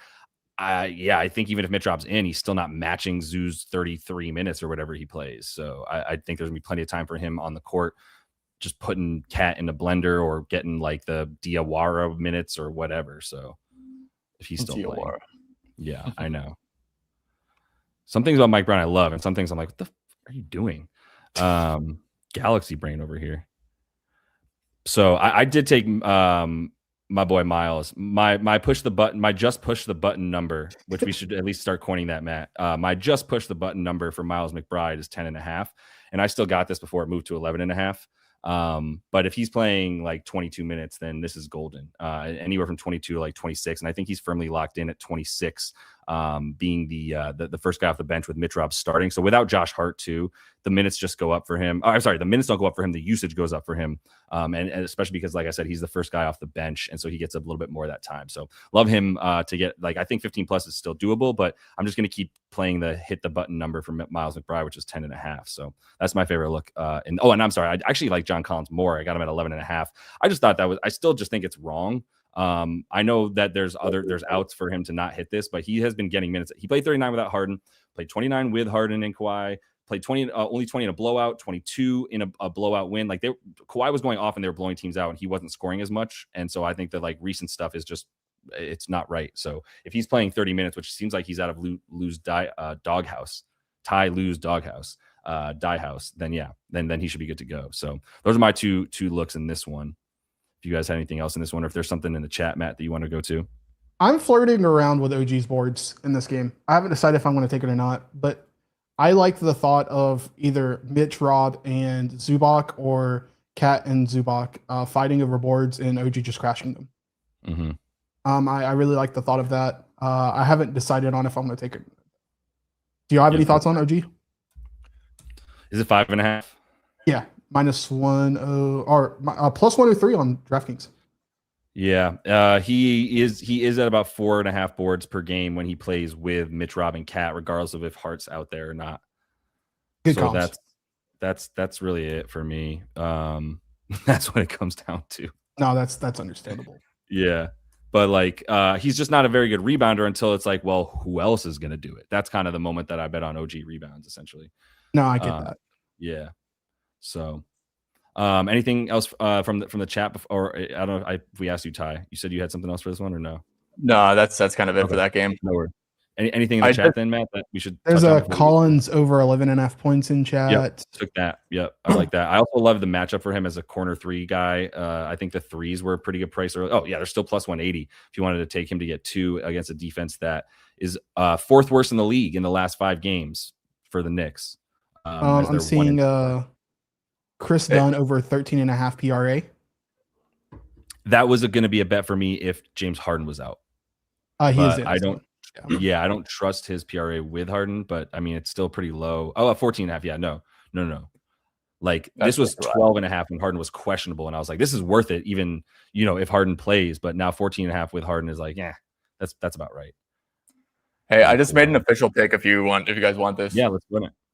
I think even if Mitrov's in, he's still not matching Zoo's 33 minutes or whatever he plays. So I think there's gonna be plenty of time for him on the court, just putting Cat in a blender or getting like the Diawara minutes or whatever. So if he's still playing, yeah, I know. Some things about Mike Brown I love, and some things I'm like, what the are you doing? Galaxy brain over here. So I did take my boy Miles, my push the button, my just push the button number, which we should at least start coining that, Matt. My just push the button number for Miles McBride is 10.5, and I still got this before it moved to 11.5. But if he's playing like 22 minutes, then this is golden. Anywhere from 22 to like 26, and I think he's firmly locked in at 26, being the first guy off the bench with Mitrov starting. So without Josh Hart too, the minutes just go up for him. Oh, I'm sorry, the minutes don't go up for him. The usage goes up for him, and especially because, like I said, he's the first guy off the bench, and so he gets a little bit more of that time. So love him to get like I think 15 plus is still doable, but I'm just going to keep playing the hit the button number for Miles McBride, which is 10.5. So that's my favorite look. And I'm sorry, I actually like John Collins more. I got him at 11.5. I just thought I still just think it's wrong. I know that there's outs for him to not hit this, but he has been getting minutes. He played 39 without Harden, played 29 with Harden and Kawhi, played 20, only 20 in a blowout, 22 in a blowout win. Like Kawhi was going off and they were blowing teams out and he wasn't scoring as much. And so I think that like recent stuff is just, it's not right. So if he's playing 30 minutes, which seems like he's out of doghouse, then he should be good to go. So those are my two looks in this one. If you guys had anything else in this one, or if there's something in the chat, Matt, that you want to go to. I'm flirting around with OG's boards in this game. I haven't decided if I'm going to take it or not, but I like the thought of either Mitch, Rob, and Zubac, or Cat and Zubac fighting over boards and OG just crashing them. Mm-hmm. I really like the thought of that. I haven't decided on if I'm going to take it. Do you have any thoughts on OG? Is it 5.5? Yeah, -1 or plus 103 on DraftKings. Yeah, he is at about 4.5 boards per game when he plays with Mitch, Rob, and Cat, regardless of if Hart's out there or not. Good so comps. that's really it for me. That's what it comes down to. No, that's understandable. Yeah, but like he's just not a very good rebounder until it's like, well, who else is going to do it? That's kind of the moment that I bet on OG rebounds, essentially. No, I get that. Yeah. So. Anything else from the chat before? Or I don't know if we asked you, Ty. You said you had something else for this one, or no? No, that's kind of it for that game. No worries. Anything in the chat then, Matt, that we should? There's a Collins over 11.5 points in chat. Yep, took that. Yep, I like that. I also love the matchup for him as a corner three guy. I think the threes were a pretty good price. Oh yeah, they're still plus 180 if you wanted to take him to get 2 against a defense that is 4th worst in the league in the last 5 games for the Knicks. I'm seeing Chris Dunn over 13.5 PRA. That was going to be a bet for me if James Harden was out. He is. I don't. Yeah, I don't trust his PRA with Harden, but I mean it's still pretty low. Oh, 14.5. Yeah, no. Like this was 12.5 when Harden was questionable, and I was like, this is worth it, even if Harden plays. But now 14.5 with Harden is like, yeah, that's about right. Hey, I just made an official pick. If you guys want this, yeah, let's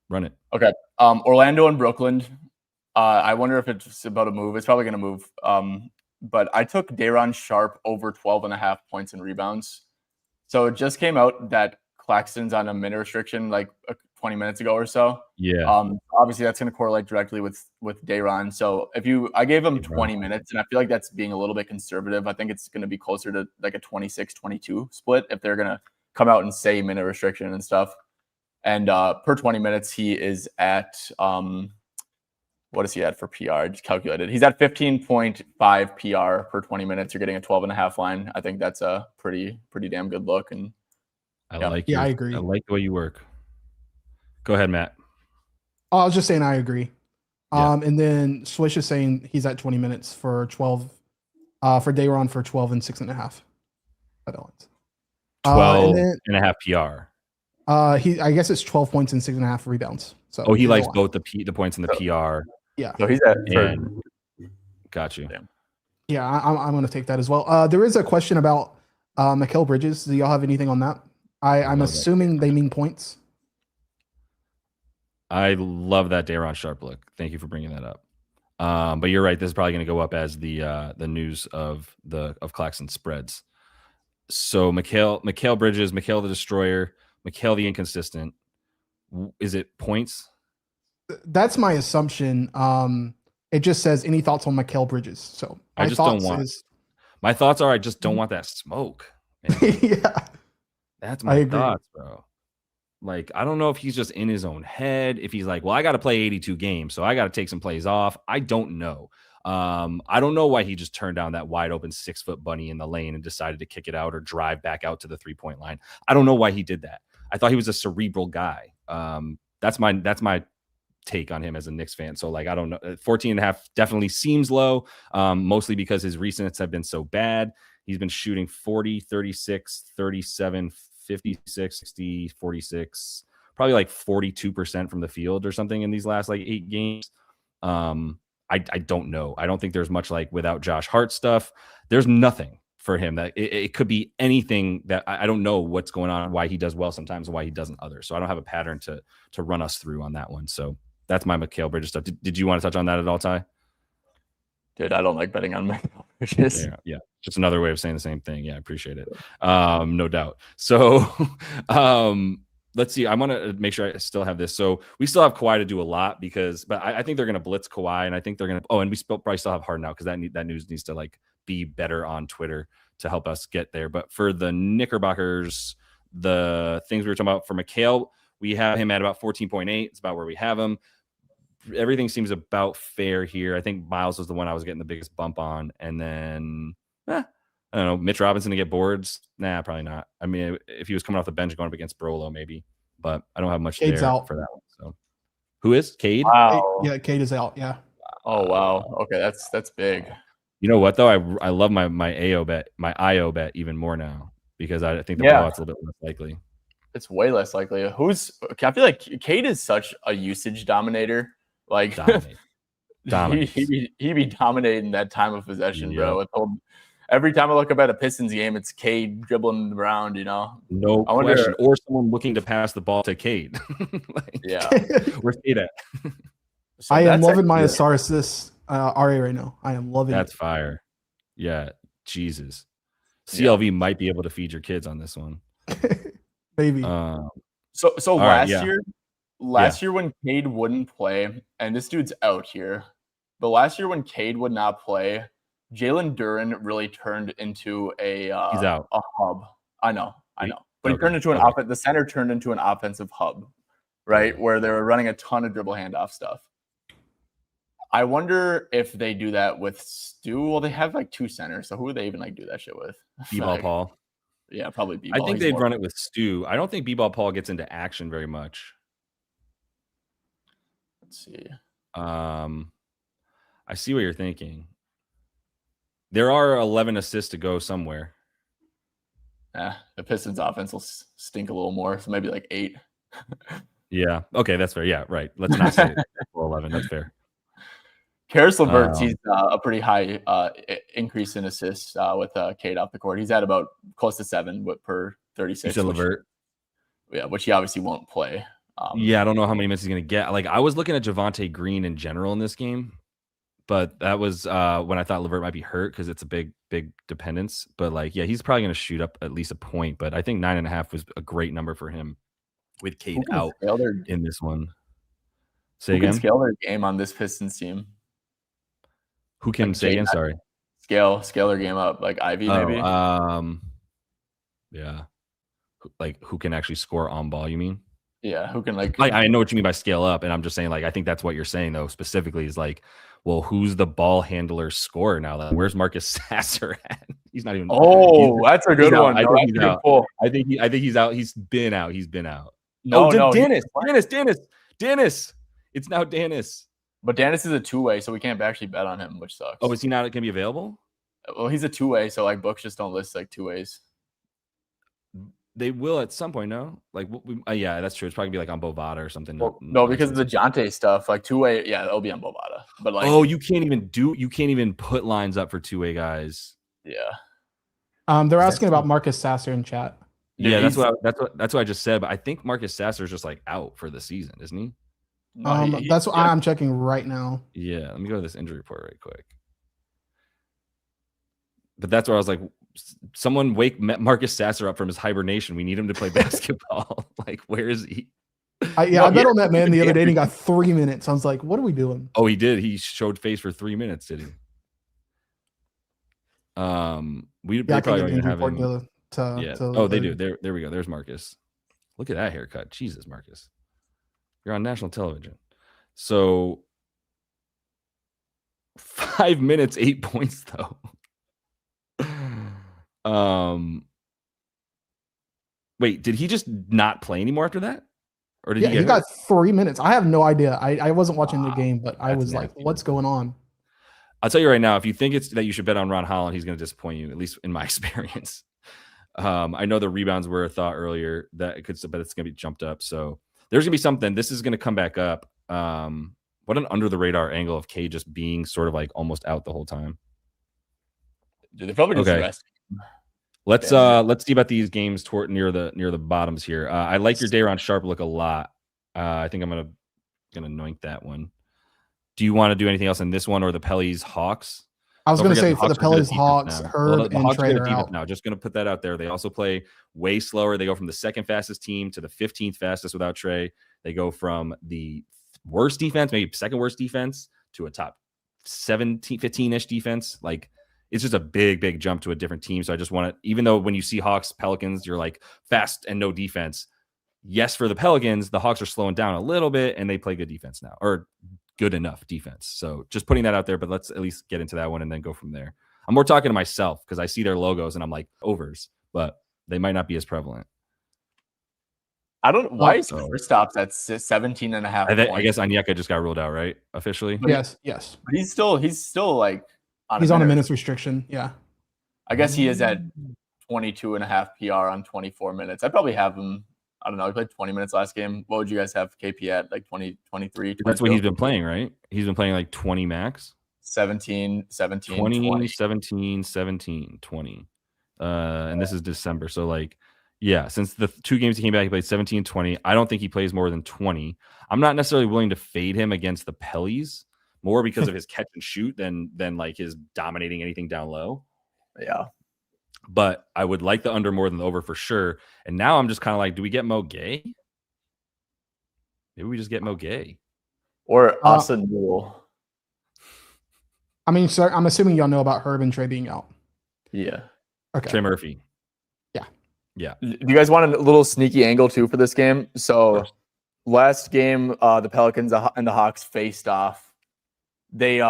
run it. Okay. Orlando and Brooklyn. I wonder if it's about to move. It's probably going to move. But I took Day'Ron Sharpe over 12.5 points and rebounds. So it just came out that Claxton's on a minute restriction like 20 minutes ago or so. Yeah. Obviously that's going to correlate directly with Day'Ron. So I gave him 20 minutes, and I feel like that's being a little bit conservative. I think it's going to be closer to like a 26-22 split if they're going to come out and say minute restriction and stuff. And per 20 minutes, he is at what is he at for PR? I just calculated. He's at 15.5 PR per 20 minutes. You're getting a 12.5 line. I think that's a pretty damn good look. And I agree. I like the way you work. Go ahead, Matt. Oh, I was just saying I agree. Yeah. And then Swish is saying he's at 20 minutes for 12 for Day'Ron for 12 and 6.5. 12.5 PR. I guess it's 12 points and 6.5 rebounds. So he likes both the points and the PR. Yeah. So he's at. Got you. Yeah, I'm going to take that as well. There is a question about Mikal Bridges. Do y'all have anything on that? I'm assuming they mean points. I love that Day'Ron Sharpe look. Thank you for bringing that up. But you're right. This is probably going to go up as the news of Claxton spreads. So Mikal Bridges, Mikal the Destroyer, Mikal the Inconsistent. Is it points? That's my assumption. It just says any thoughts on Mikal Bridges. So I just don't want. My thoughts are I just don't want that smoke. Yeah, that's my thoughts, bro. Like, I don't know if he's just in his own head. If he's like, well, I got to play 82 games, so I got to take some plays off. I don't know. I don't know why he just turned down that wide open 6-foot bunny in the lane and decided to kick it out or drive back out to the 3-point line. I don't know why he did that. I thought he was a cerebral guy. That's my take on him as a Knicks fan. So like, I don't know, 14.5 definitely seems low, mostly because his recents have been so bad. He's been shooting 40, 36, 37, 56, 60, 46, probably like 42% from the field or something in these last like 8 games. I don't know. I don't think there's much like without Josh Hart stuff. There's nothing for him that it could be anything that I don't know what's going on, why he does well sometimes and why he doesn't others. So I don't have a pattern to run us through on that one. So that's my Mikal Bridges stuff. Did you want to touch on that at all, Ty? Dude, I don't like betting on Mikal Bridges. Yeah. Just another way of saying the same thing. Yeah, I appreciate it. No doubt. So let's see. I want to make sure I still have this. So we still have Kawhi to do a lot but I think they're going to blitz Kawhi, and I think they're going to. Oh, and we probably still have Harden out because that news needs to like be better on Twitter to help us get there. But for the Knickerbockers, the things we were talking about for Mikal, we have him at about 14.8. It's about where we have him. Everything seems about fair here. I think Miles was the one I was getting the biggest bump on, and then I don't know, Mitch Robinson to get boards. Nah, probably not. I mean, if he was coming off the bench going up against Brolo, maybe, but I don't have much Cade's there out for that one. So who is Cade? Wow. Yeah, Cade is out. Yeah. Oh wow. Okay, that's big. You know what though? I love my AO bet, my IO bet even more now because I think the blowout's a little bit less likely. It's way less likely. I feel like Cade is such a usage dominator. Like Dominate. He be dominating that time of possession, bro. Every time I look up at a Pistons game, it's Cade dribbling around, you know. No question. Or someone looking to pass the ball to Cade. Where's Cade at? So I am loving my Asar assist RA right now. I am loving That's fire. Yeah. Jesus. CLV might be able to feed your kids on this one. Maybe. So last year when Cade wouldn't play, and this dude's out here, but last year when Cade would not play, Jalen Duren really turned into a hub. I know. But he turned into an offense. The center turned into an offensive hub, right? Where they were running a ton of dribble handoff stuff. I wonder if they do that with Stu. Well, they have like 2 centers, so who would they even like do that shit with? B-Ball Paul. Yeah, probably B-Ball. I think they'd run it with Stu. I don't think B-Ball Paul gets into action very much. Let's see. I see what you're thinking. There are 11 assists to go somewhere. The Pistons offense will stink a little more, so maybe like 8. Yeah. Okay, that's fair. Yeah, right. Let's not say 11. That's fair. Karis LeVert sees a pretty high increase in assists with Cade off the court. He's at about close to 7 per 36. You said LeVert? Yeah, which he obviously won't play. Yeah, I don't know how many minutes he's going to get. Like, I was looking at Javonte Green in general in this game, but that was when I thought LeVert might be hurt because it's a big dependence. But, like, yeah, he's probably going to shoot up at least a point. But I think 9.5 was a great number for him with Cade out in this one. Say again? Who can scale their game on this Pistons team? Who can say again? Sorry. Scale their game up, like Ivy, maybe. Yeah. Like who can actually score on ball? You mean? Yeah. Who can like? I know what you mean by scale up, and I'm just saying like I think that's what you're saying though. Specifically, is like, well, who's the ball handler scorer now? Like, where's Marcus Sasser at? He's not even. Oh, that's a good one. I think he's out. He's been out. No, Dennis. It's now Dennis. But Dennis is a 2-way, so we can't actually bet on him, which sucks. Oh, is he not going to be available? Well, he's a 2-way, so like books just don't list like 2-ways. They will at some point, no? Like, yeah, that's true. It's probably gonna be like on Bovada or something. Well, no, because of the Jonte stuff, like 2-way, yeah, it'll be on Bovada. But like, oh, you can't even put lines up for 2-way guys. Yeah. They're asking about Marcus Sasser in chat. Yeah, that's what I just said. But I think Marcus Sasser is just like out for the season, isn't he? No, That's what I'm checking right now. Yeah, let me go to this injury report right quick. But that's where I was like, someone wake Marcus Sasser up from his hibernation. We need him to play basketball. Like, where is he? I bet on that man the other day and he got 3 minutes. I was like, what are we doing? Oh, he did. He showed face for 3 minutes, did he? They probably don't even have him. They do. There we go. There's Marcus. Look at that haircut. Jesus, Marcus. You're on national television. So 5 minutes, 8 points, though. Wait, did he just not play anymore after that? Or did he got 3 minutes. I have no idea. I wasn't watching the game, but I was like, what's going on? I'll tell you right now, if you think it's that you should bet on Ron Holland, he's going to disappoint you, at least in my experience. I know the rebounds were a thought earlier that it could, but it's going to be jumped up. So there's going to be something. This is going to come back up. What an under the radar angle of K just being sort of like almost out the whole time. Dude, they're probably just resting. Let's see about these games near the bottoms here. I like your Day'Ron Sharp look a lot. I think I'm gonna anoint that one. Do you want to do anything else in this one or the Pellies Hawks? I was going to say for the Pellies Hawks, Herb and Trey are out. Now, just going to put that out there. They also play way slower. They go from the second fastest team to the 15th fastest without Trey. They go from the worst defense, maybe second worst defense, to a top 17, 15-ish defense. Like, it's just a big jump to a different team. So I just want to, even though when you see Hawks, Pelicans, you're like fast and no defense. Yes, for the Pelicans, the Hawks are slowing down a little bit and they play good defense now, or good enough defense. So just putting that out there, but let's at least get into that one and then go from there. I'm more talking to myself because I see their logos and I'm like overs, but they might not be as prevalent. I don't know why is Kristaps at 17 and a half points. I guess Onyeka just got ruled out, right? Officially. Yes. But he's still like he's on a minutes restriction. Yeah. I guess he is at 22 and a half PR on 24 minutes. I'd probably have him. I don't know. He played 20 minutes last game. What would you guys have KP at? Like 20, 23? That's what he's been playing, right? He's been playing like 20 max. 17, 20. 17, 20. And this is December. So like, yeah, since the 2 games he came back, he played 17, 20. I don't think he plays more than 20. I'm not necessarily willing to fade him against the Pellies more because of his catch and shoot than like his dominating anything down low. Yeah. But I would like the under more than the over for sure. And now I'm just kind of like, do we get Mo Gay? Maybe we just get Mo Gay. Or Asa Newell. I mean, sir, I'm assuming y'all know about Herb and Trey being out. Yeah. Okay. Trey Murphy. Yeah. Do you guys want a little sneaky angle too for this game? So last game, the Pelicans and the Hawks faced off. They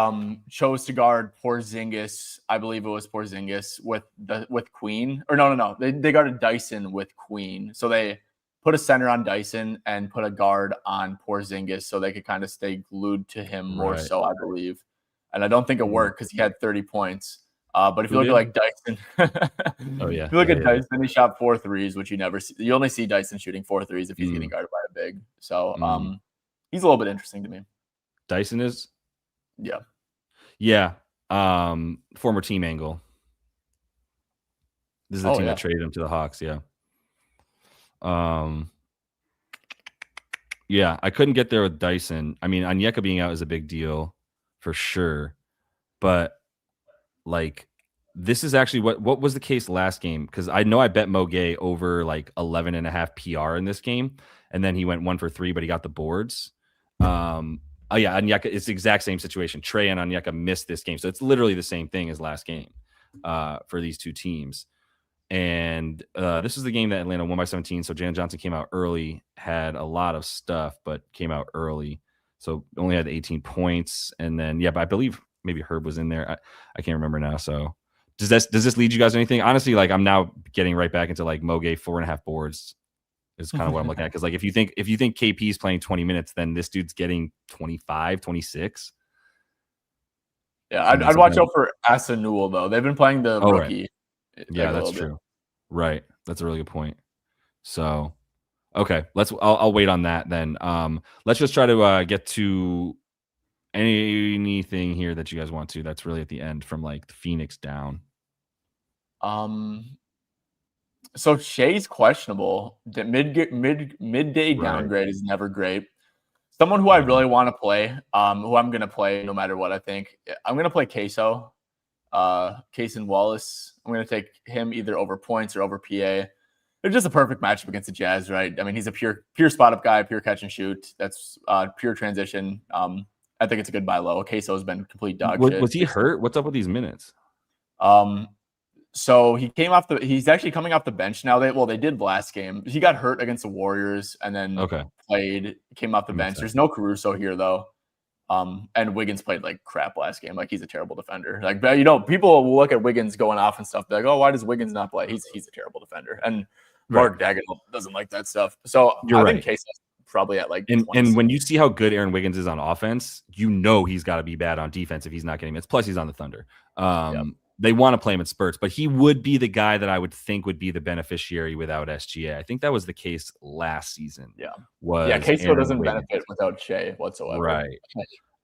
chose to guard Porzingis. I believe it was Porzingis with Queen. Or no. They guarded Dyson with Queen. So they put a center on Dyson and put a guard on Porzingis so they could kind of stay glued to him more so, I believe. And I don't think it worked because he had 30 points. But if you look at like Dyson, if you look at Dyson, he shot 4 threes, which you never see. You only see Dyson shooting 4 threes if he's getting guarded by a big. So he's a little bit interesting to me. Dyson is? Yeah. Former team angle. This is the team that traded him to the Hawks. Yeah. I couldn't get there with Dyson. I mean, Onyeka being out is a big deal for sure, but like this is actually what was the case last game, because I know I bet Mo Gay over like 11 and a half PR in this game, and then he went 1 for 3, but he got the boards. Onyeka, it's the exact same situation. Trey and Onyeka missed this game, so it's literally the same thing as last game for these two teams. And this is the game that Atlanta won by 17. So Jalen Johnson came out early, had a lot of stuff, but came out early. So only had 18 points. And then, but I believe maybe Herb was in there. I can't remember now. So does this lead you guys to anything? Honestly, like I'm now getting right back into like Moge 4.5 boards is kind of what I'm looking at. Because like if you think KP is playing 20 minutes, then this dude's getting 25, 26. Yeah, I'd watch out for Asa Newell though. They've been playing the rookie. Right. Yeah, that's true. Right. That's a really good point. So, okay, I'll wait on that then. Let's just try to get to anything here that you guys want to. That's really at the end from like the Phoenix down. So Shea's questionable. The midday downgrade is never great. Someone who I really want to play, who I'm going to play no matter what, I think. I'm going to play Queso, Cason Wallace. I'm going to take him either over points or over PA. They're just a perfect matchup against the Jazz, right? I mean, he's a pure spot-up guy, pure catch and shoot. That's pure transition. I think it's a good buy low. Queso's been complete dog shit. Was he hurt? What's up with these minutes? So he's actually coming off the bench now. They did last game. He got hurt against the Warriors and then came off the bench. There's no Caruso here though. And Wiggins played like crap last game. Like he's a terrible defender. Like, people will look at Wiggins going off and stuff. They're like, oh, why does Wiggins not play? He's a terrible defender. And Mark Dagenham doesn't like that stuff. So I think Queso's probably at like. And when you see how good Aaron Wiggins is on offense, he's got to be bad on defense if he's not getting minutes. Plus, he's on the Thunder. They want to play him in spurts, but he would be the guy that I would think would be the beneficiary without SGA. I think that was the case last season. Queso doesn't benefit without Shea whatsoever. Right.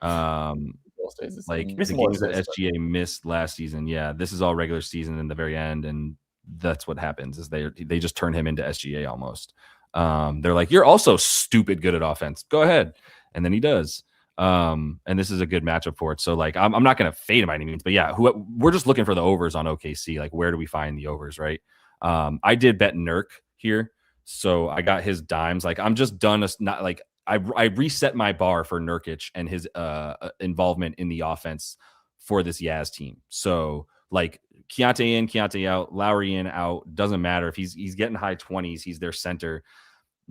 Like the games that SGA missed last season. Yeah, this is all regular season in the very end, and that's what happens is they just turn him into SGA almost. They're like, you're also stupid good at offense. Go ahead, and then he does. And this is a good matchup for it. So like, I'm not going to fade him by any means, but yeah, we're just looking for the overs on OKC. Like, where do we find the overs? Right. I did bet Nurk here. So I got his dimes. Like, I'm just done. Not like I reset my bar for Nurkic and his, involvement in the offense for this Yaz team. So like Keontae in, Keontae out, Lowry in, out, doesn't matter if he's getting high 20s. He's their center.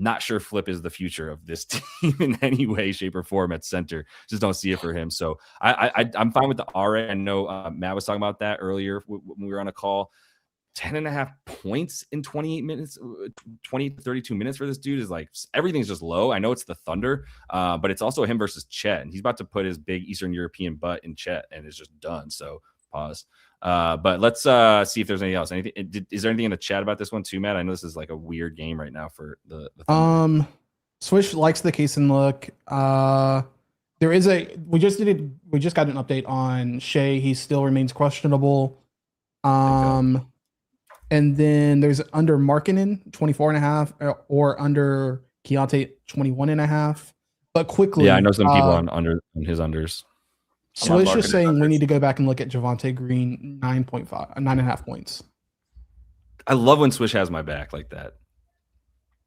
Not sure Flip is the future of this team in any way, shape, or form at center. Just don't see it for him. So I'm fine with the RA. I know Matt was talking about that earlier when we were on a call. 10.5 points in 28 minutes, 20 to 32 minutes for this dude is like, everything's just low. I know it's the Thunder, but it's also him versus Chet. And he's about to put his big Eastern European butt in Chet, and it's just done. So pause. But let's see if there's anything else. Is there anything in the chat about this one too, Matt? I know this is like a weird game right now for the Swish likes the case and look. There is we just got an update on Shea. He still remains questionable. And then there's under Markkanen 24.5 or under Keontae 21.5. But quickly, yeah, I know some people on his unders. Swish is saying we need to go back and look at Javonte Green 9.5 points. I love when Swish has my back like that.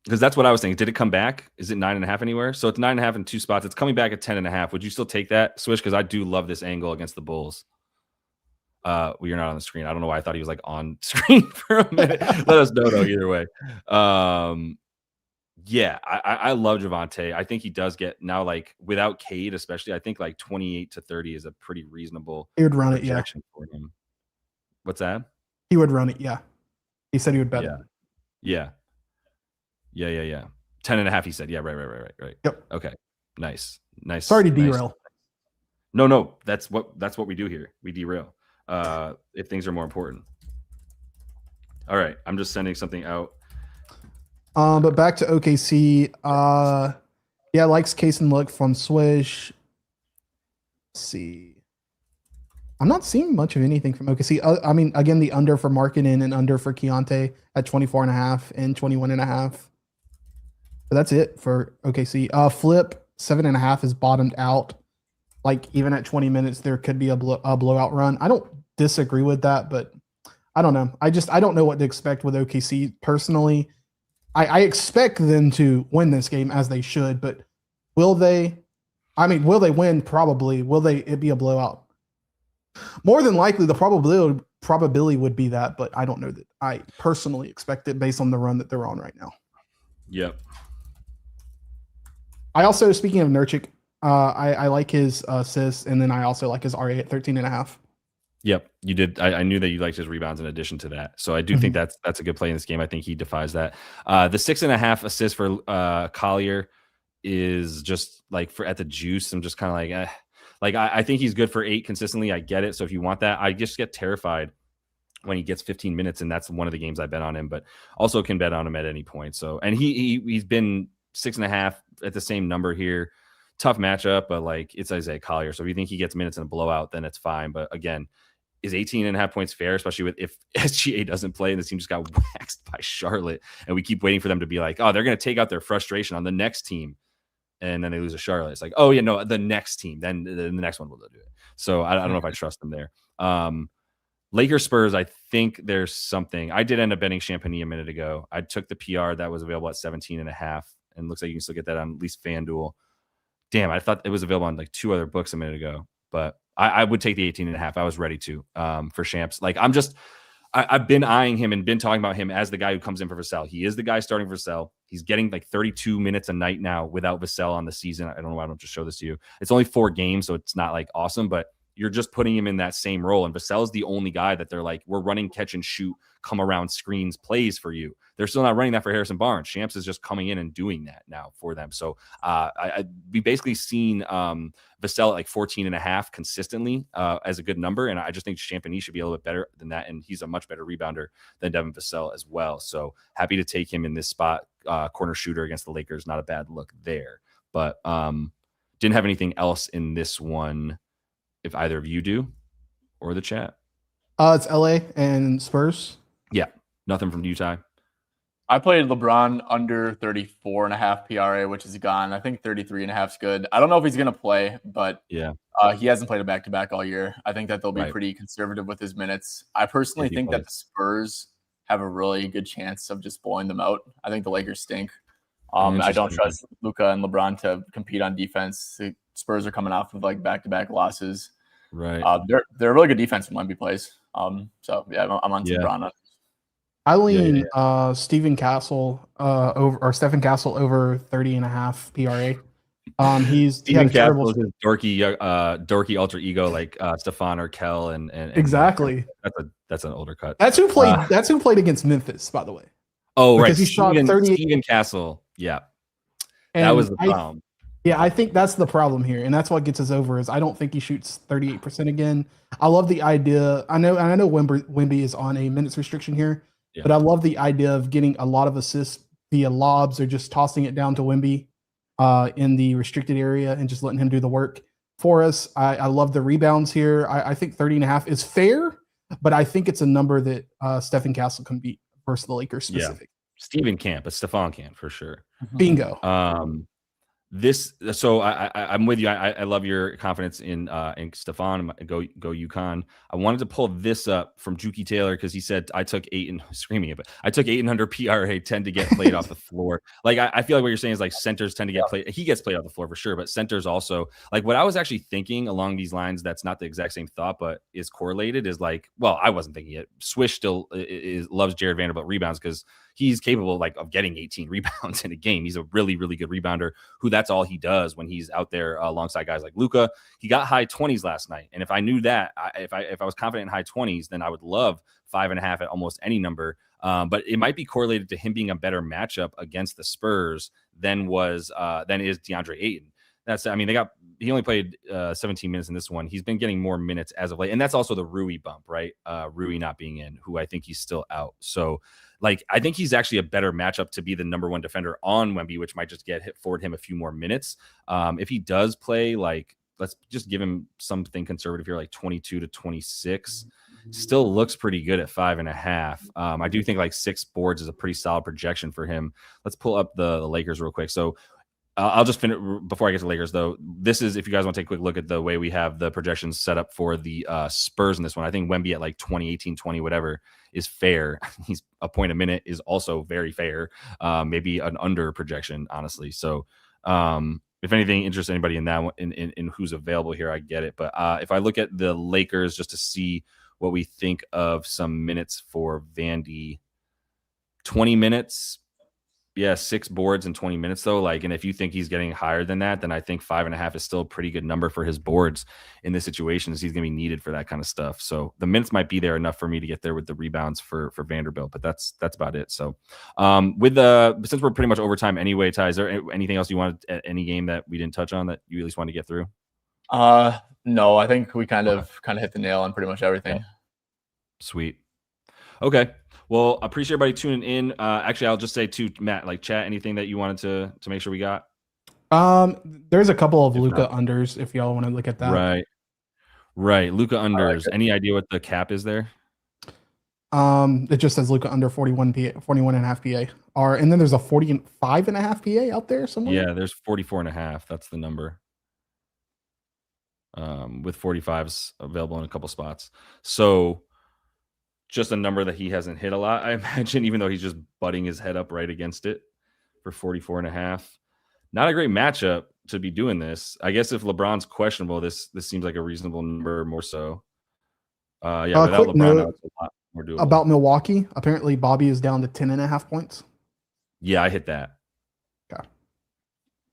Because that's what I was thinking. Did it come back? Is it 9.5 anywhere? So it's 9.5 in two spots. It's coming back at 10.5. Would you still take that, Swish? Because I do love this angle against the Bulls. Well, you're not on the screen. I don't know why I thought he was like on screen for a minute. Let us know though, either way. Yeah, I love Javonte. I think he does get now, like without Cade, especially. I think like 28 to 30 is a pretty reasonable. He would run it, yeah. For him. What's that? He would run it, yeah. He said he would bet it. Yeah. 10.5. He said, yeah, right. Yep. Okay, nice. Sorry to derail. No, that's what we do here. We derail. If things are more important. All right, I'm just sending something out. But back to OKC. Likes case and look from Swish. Let's see. I'm not seeing much of anything from OKC. I mean, again, the under for Markkanen and under for Keontae at 24.5 and 21.5. But that's it for OKC. Flip 7.5 is bottomed out. Like even at 20 minutes, there could be a blowout run. I don't disagree with that, but I don't know. I don't know what to expect with OKC personally. I expect them to win this game as they should, but will they? I mean, will they win? Probably. Will it be a blowout? More than likely, the probability would be that, but I don't know that I personally expect it based on the run that they're on right now. Yep. I also, speaking of Nurkic, I like his assists, and then I also like his RA at 13.5. Yep, you did. I knew that you liked his rebounds in addition to that. So I do think that's a good play in this game. I think he defies that. The 6.5 assists for Collier is just like at the juice. I'm just kind of like, Like I think he's good for 8 consistently. I get it. So if you want that, I just get terrified when he gets 15 minutes, and that's one of the games I bet on him. But also can bet on him at any point. So and he's been 6.5 at the same number here. Tough matchup, but like it's Isaiah Collier. So if you think he gets minutes in a blowout, then it's fine. But again, is 18.5 points fair, especially with if SGA doesn't play and the team just got waxed by Charlotte, and we keep waiting for them to be like, oh, they're going to take out their frustration on the next team and then they lose to Charlotte. It's like, oh yeah, no, the next team, then the next one will do it. So I don't know if I trust them there. Lakers Spurs, I think there's something. I did end up betting Champagne a minute ago. I took the PR that was available at 17.5, and looks like you can still get that on at least FanDuel. Damn, I thought it was available on like 2 other books a minute ago, but I would take the 18.5. I was ready to for Champs. Like I've been eyeing him and been talking about him as the guy who comes in for Vassell. He is the guy starting for Vassell. He's getting like 32 minutes a night now without Vassell on the season. I don't know why I don't just show this to you. It's only 4 games, so it's not like awesome, but you're just putting him in that same role. And Vassell is the only guy that they're like, we're running catch and shoot, come around screens plays for you. They're still not running that for Harrison Barnes. Champs is just coming in and doing that now for them. So we basically seen Vassell at like 14.5 consistently as a good number. And I just think Champagny should be a little bit better than that. And he's a much better rebounder than Devin Vassell as well. So happy to take him in this spot. Corner shooter against the Lakers. Not a bad look there, but didn't have anything else in this one. If either of you do or the chat. It's LA and Spurs. Yeah. Nothing from Utah. I played LeBron under 34.5 PRA, which is gone. I think 33.5 is good. I don't know if he's going to play, but yeah, he hasn't played a back-to-back all year. I think that they'll be pretty conservative with his minutes. I personally think that the Spurs have a really good chance of just blowing them out. I think the Lakers stink. I don't trust Luka and LeBron to compete on defense. The Spurs are coming off of like back-to-back losses. Right. They're a really good defense when Wemby plays. So yeah, I'm on LeBron. I lean Stephen Castle Stephen Castle over 30.5 PRA. He had a terrible dorky alter ego like Stefan or Kel and exactly. That's an older cut. That's who played against Memphis, by the way. Oh, because right. He shot 38. Stephen Castle. Yeah. And that was the problem. I think that's the problem here. And that's what gets us over is I don't think he shoots 38% again. I love the idea. I know Wemby is on a minutes restriction here, but I love the idea of getting a lot of assists via lobs or just tossing it down to Wemby in the restricted area and just letting him do the work for us. I love the rebounds here. I think 30.5 is fair, but I think it's a number that Stephen Castle can beat versus the Lakers specific. Stephen can't, but Stefan can for sure. Bingo. I'm with you. I love your confidence in Stefan. Go UConn. I wanted to pull this up from Juki Taylor because he said I took 8 and screaming it, but I took 800 PRA tend to get played off the floor. Like I feel like what you're saying is like centers tend to get played. He gets played off the floor for sure, but centers also like what I was actually thinking along these lines. That's not the exact same thought, but is correlated. Is like, well, I wasn't thinking it. Swish still loves Jared Vanderbilt rebounds because he's capable like of getting 18 rebounds in a game. He's a really, really good rebounder who that's all he does when he's out there alongside guys like Luka. He got high 20s last night. And if I knew that, if I was confident in high 20s, then I would love 5.5 at almost any number. But it might be correlated to him being a better matchup against the Spurs than is DeAndre Ayton. He only played 17 minutes in this one. He's been getting more minutes as of late. And that's also the Rui bump, right? Rui not being in, who I think he's still out. So like, I think he's actually a better matchup to be the number one defender on Wemby, which might just forward him a few more minutes. If he does play, like, let's just give him something conservative here, like 22 to 26, still looks pretty good at 5.5. I do think like 6 boards is a pretty solid projection for him. Let's pull up the Lakers real quick. So I'll just finish before I get to Lakers, though. This is, if you guys want to take a quick look at the way we have the projections set up for the Spurs in this one. I think Wemby at like 20, 18, 20, whatever is fair. He's a point a minute is also very fair. Maybe an under projection, honestly. So if anything interests anybody in that one, in who's available here, I get it. But if I look at the Lakers just to see what we think of some minutes for Vandy, 20 minutes. Yeah, 6 boards in 20 minutes though. Like, and if you think he's getting higher than that, then I think 5.5 is still a pretty good number for his boards in this situation. He's gonna be needed for that kind of stuff. So the minutes might be there enough for me to get there with the rebounds for Vanderbilt, but that's about it. So since we're pretty much overtime anyway, Ty, is there anything else you wanted at any game that we didn't touch on that you at least want to get through? No, I think we kind of hit the nail on pretty much everything. Sweet. Okay. Well, I appreciate everybody tuning in. Actually, I'll just say to Matt, like, chat, anything that you wanted to make sure we got? There's a couple of Luka unders if y'all want to look at that. Right. Luka unders. Any idea what the cap is there? It just says Luka under 41 PA, 41 and a half PA. And then there's a 45 and a half PA out there somewhere. Yeah, there's 44 and a half. That's the number. With 45s available in a couple spots. So just a number that he hasn't hit a lot, I imagine, even though he's just butting his head up right against it for 44 and a half. Not a great matchup to be doing this. I guess if LeBron's questionable, this seems like a reasonable number more so. Yeah, without Quick LeBron, note it's a lot more doable. about Milwaukee. Apparently, Bobby is down to 10 and a half points. Yeah, I hit that. Okay.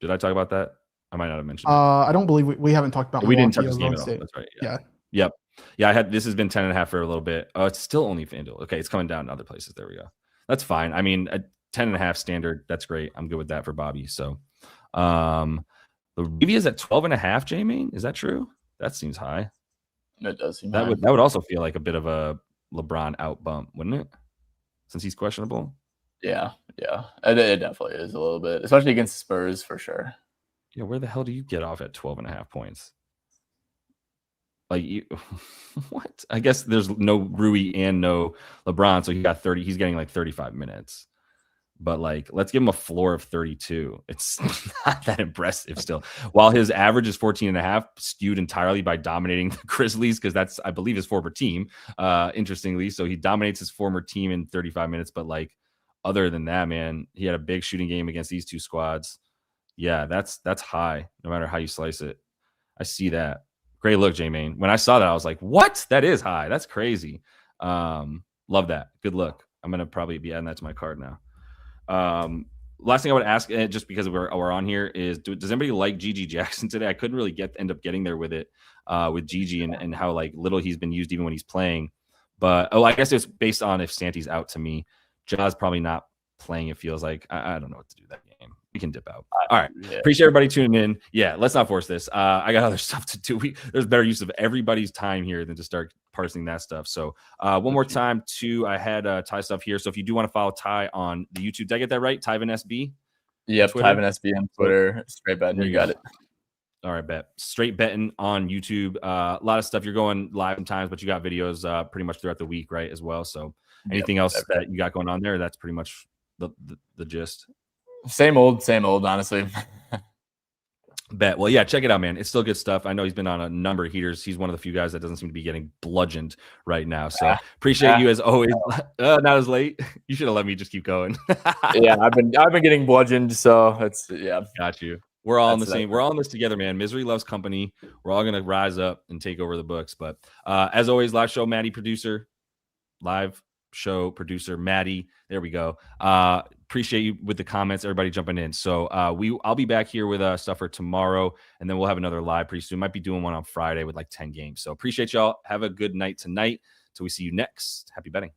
Did I talk about that? I might not have mentioned it. I don't believe we haven't talked about We Milwaukee didn't touch this or game Golden at all. State. That's right. Yeah. Yep. Yeah, this has been 10 and a half for a little bit. Oh, it's still only FanDuel. Okay, it's coming down in other places. There we go. That's fine. I mean, a 10 and a half standard, that's great. I'm good with that for Bobby. So the review is at 12 and a half, J-Main. Is that true? That seems high. It does seem That high. would also feel like a bit of a LeBron out bump, wouldn't it? Since he's questionable. Yeah. It definitely is a little bit, especially against Spurs for sure. Yeah, where the hell do you get off at 12 and a half points? Like you, what? I guess there's no Rui and no LeBron, so he got 30. He's getting like 35 minutes. But like, let's give him a floor of 32. It's not that impressive still. While his average is 14 and a half, skewed entirely by dominating the Grizzlies, because that's, I believe, his former team. Interestingly, so he dominates his former team in 35 minutes. But like, other than that, man, he had a big shooting game against these two squads. Yeah, that's high, no matter how you slice it. I see that. Great look, J-Main. When I saw that, I was like, what? That is high. That's crazy. Love that. Good look. I'm going to probably be adding that to my card now. Last thing I would ask, just because we're on here, is does anybody like Gigi Jackson today? I couldn't really end up getting there with it, with Gigi and how like little he's been used even when he's playing. But I guess it's based on if Santi's out to me. Ja's probably not playing, it feels like. I don't know what to do that game. We can dip out. All right. Yeah. Appreciate everybody tuning in. Yeah, let's not force this. I got other stuff to do. There's better use of everybody's time here than to start parsing that stuff. So one more time, too, I had Ty stuff here. So if you do want to follow Ty on the YouTube, did I get that right? Tyvan SB? Yep, Tyvan SB on Twitter. Straight betting. You got it. All right, bet. Straight betting on YouTube. A lot of stuff. You're going live sometimes, but you got videos pretty much throughout the week, right, as well. So anything else that you got going on there, that's pretty much the gist. Same old, honestly. Bet. Well, yeah, check it out, man. It's still good stuff. I know he's been on a number of heaters. He's one of the few guys that doesn't seem to be getting bludgeoned right now. So appreciate you as always. Not as late. You should have let me just keep going. Yeah, I've been getting bludgeoned. So it's Got you. We're all in the same. We're all in this together, man. Misery loves company. We're all gonna rise up and take over the books. But as always, live show Maddie producer, live show producer Maddie. There we go. Appreciate you with the comments, everybody jumping in. So I'll be back here with stuff for tomorrow, and then we'll have another live pretty soon. Might be doing one on Friday with like 10 games. So appreciate y'all. Have a good night tonight. Till we see you next. Happy betting.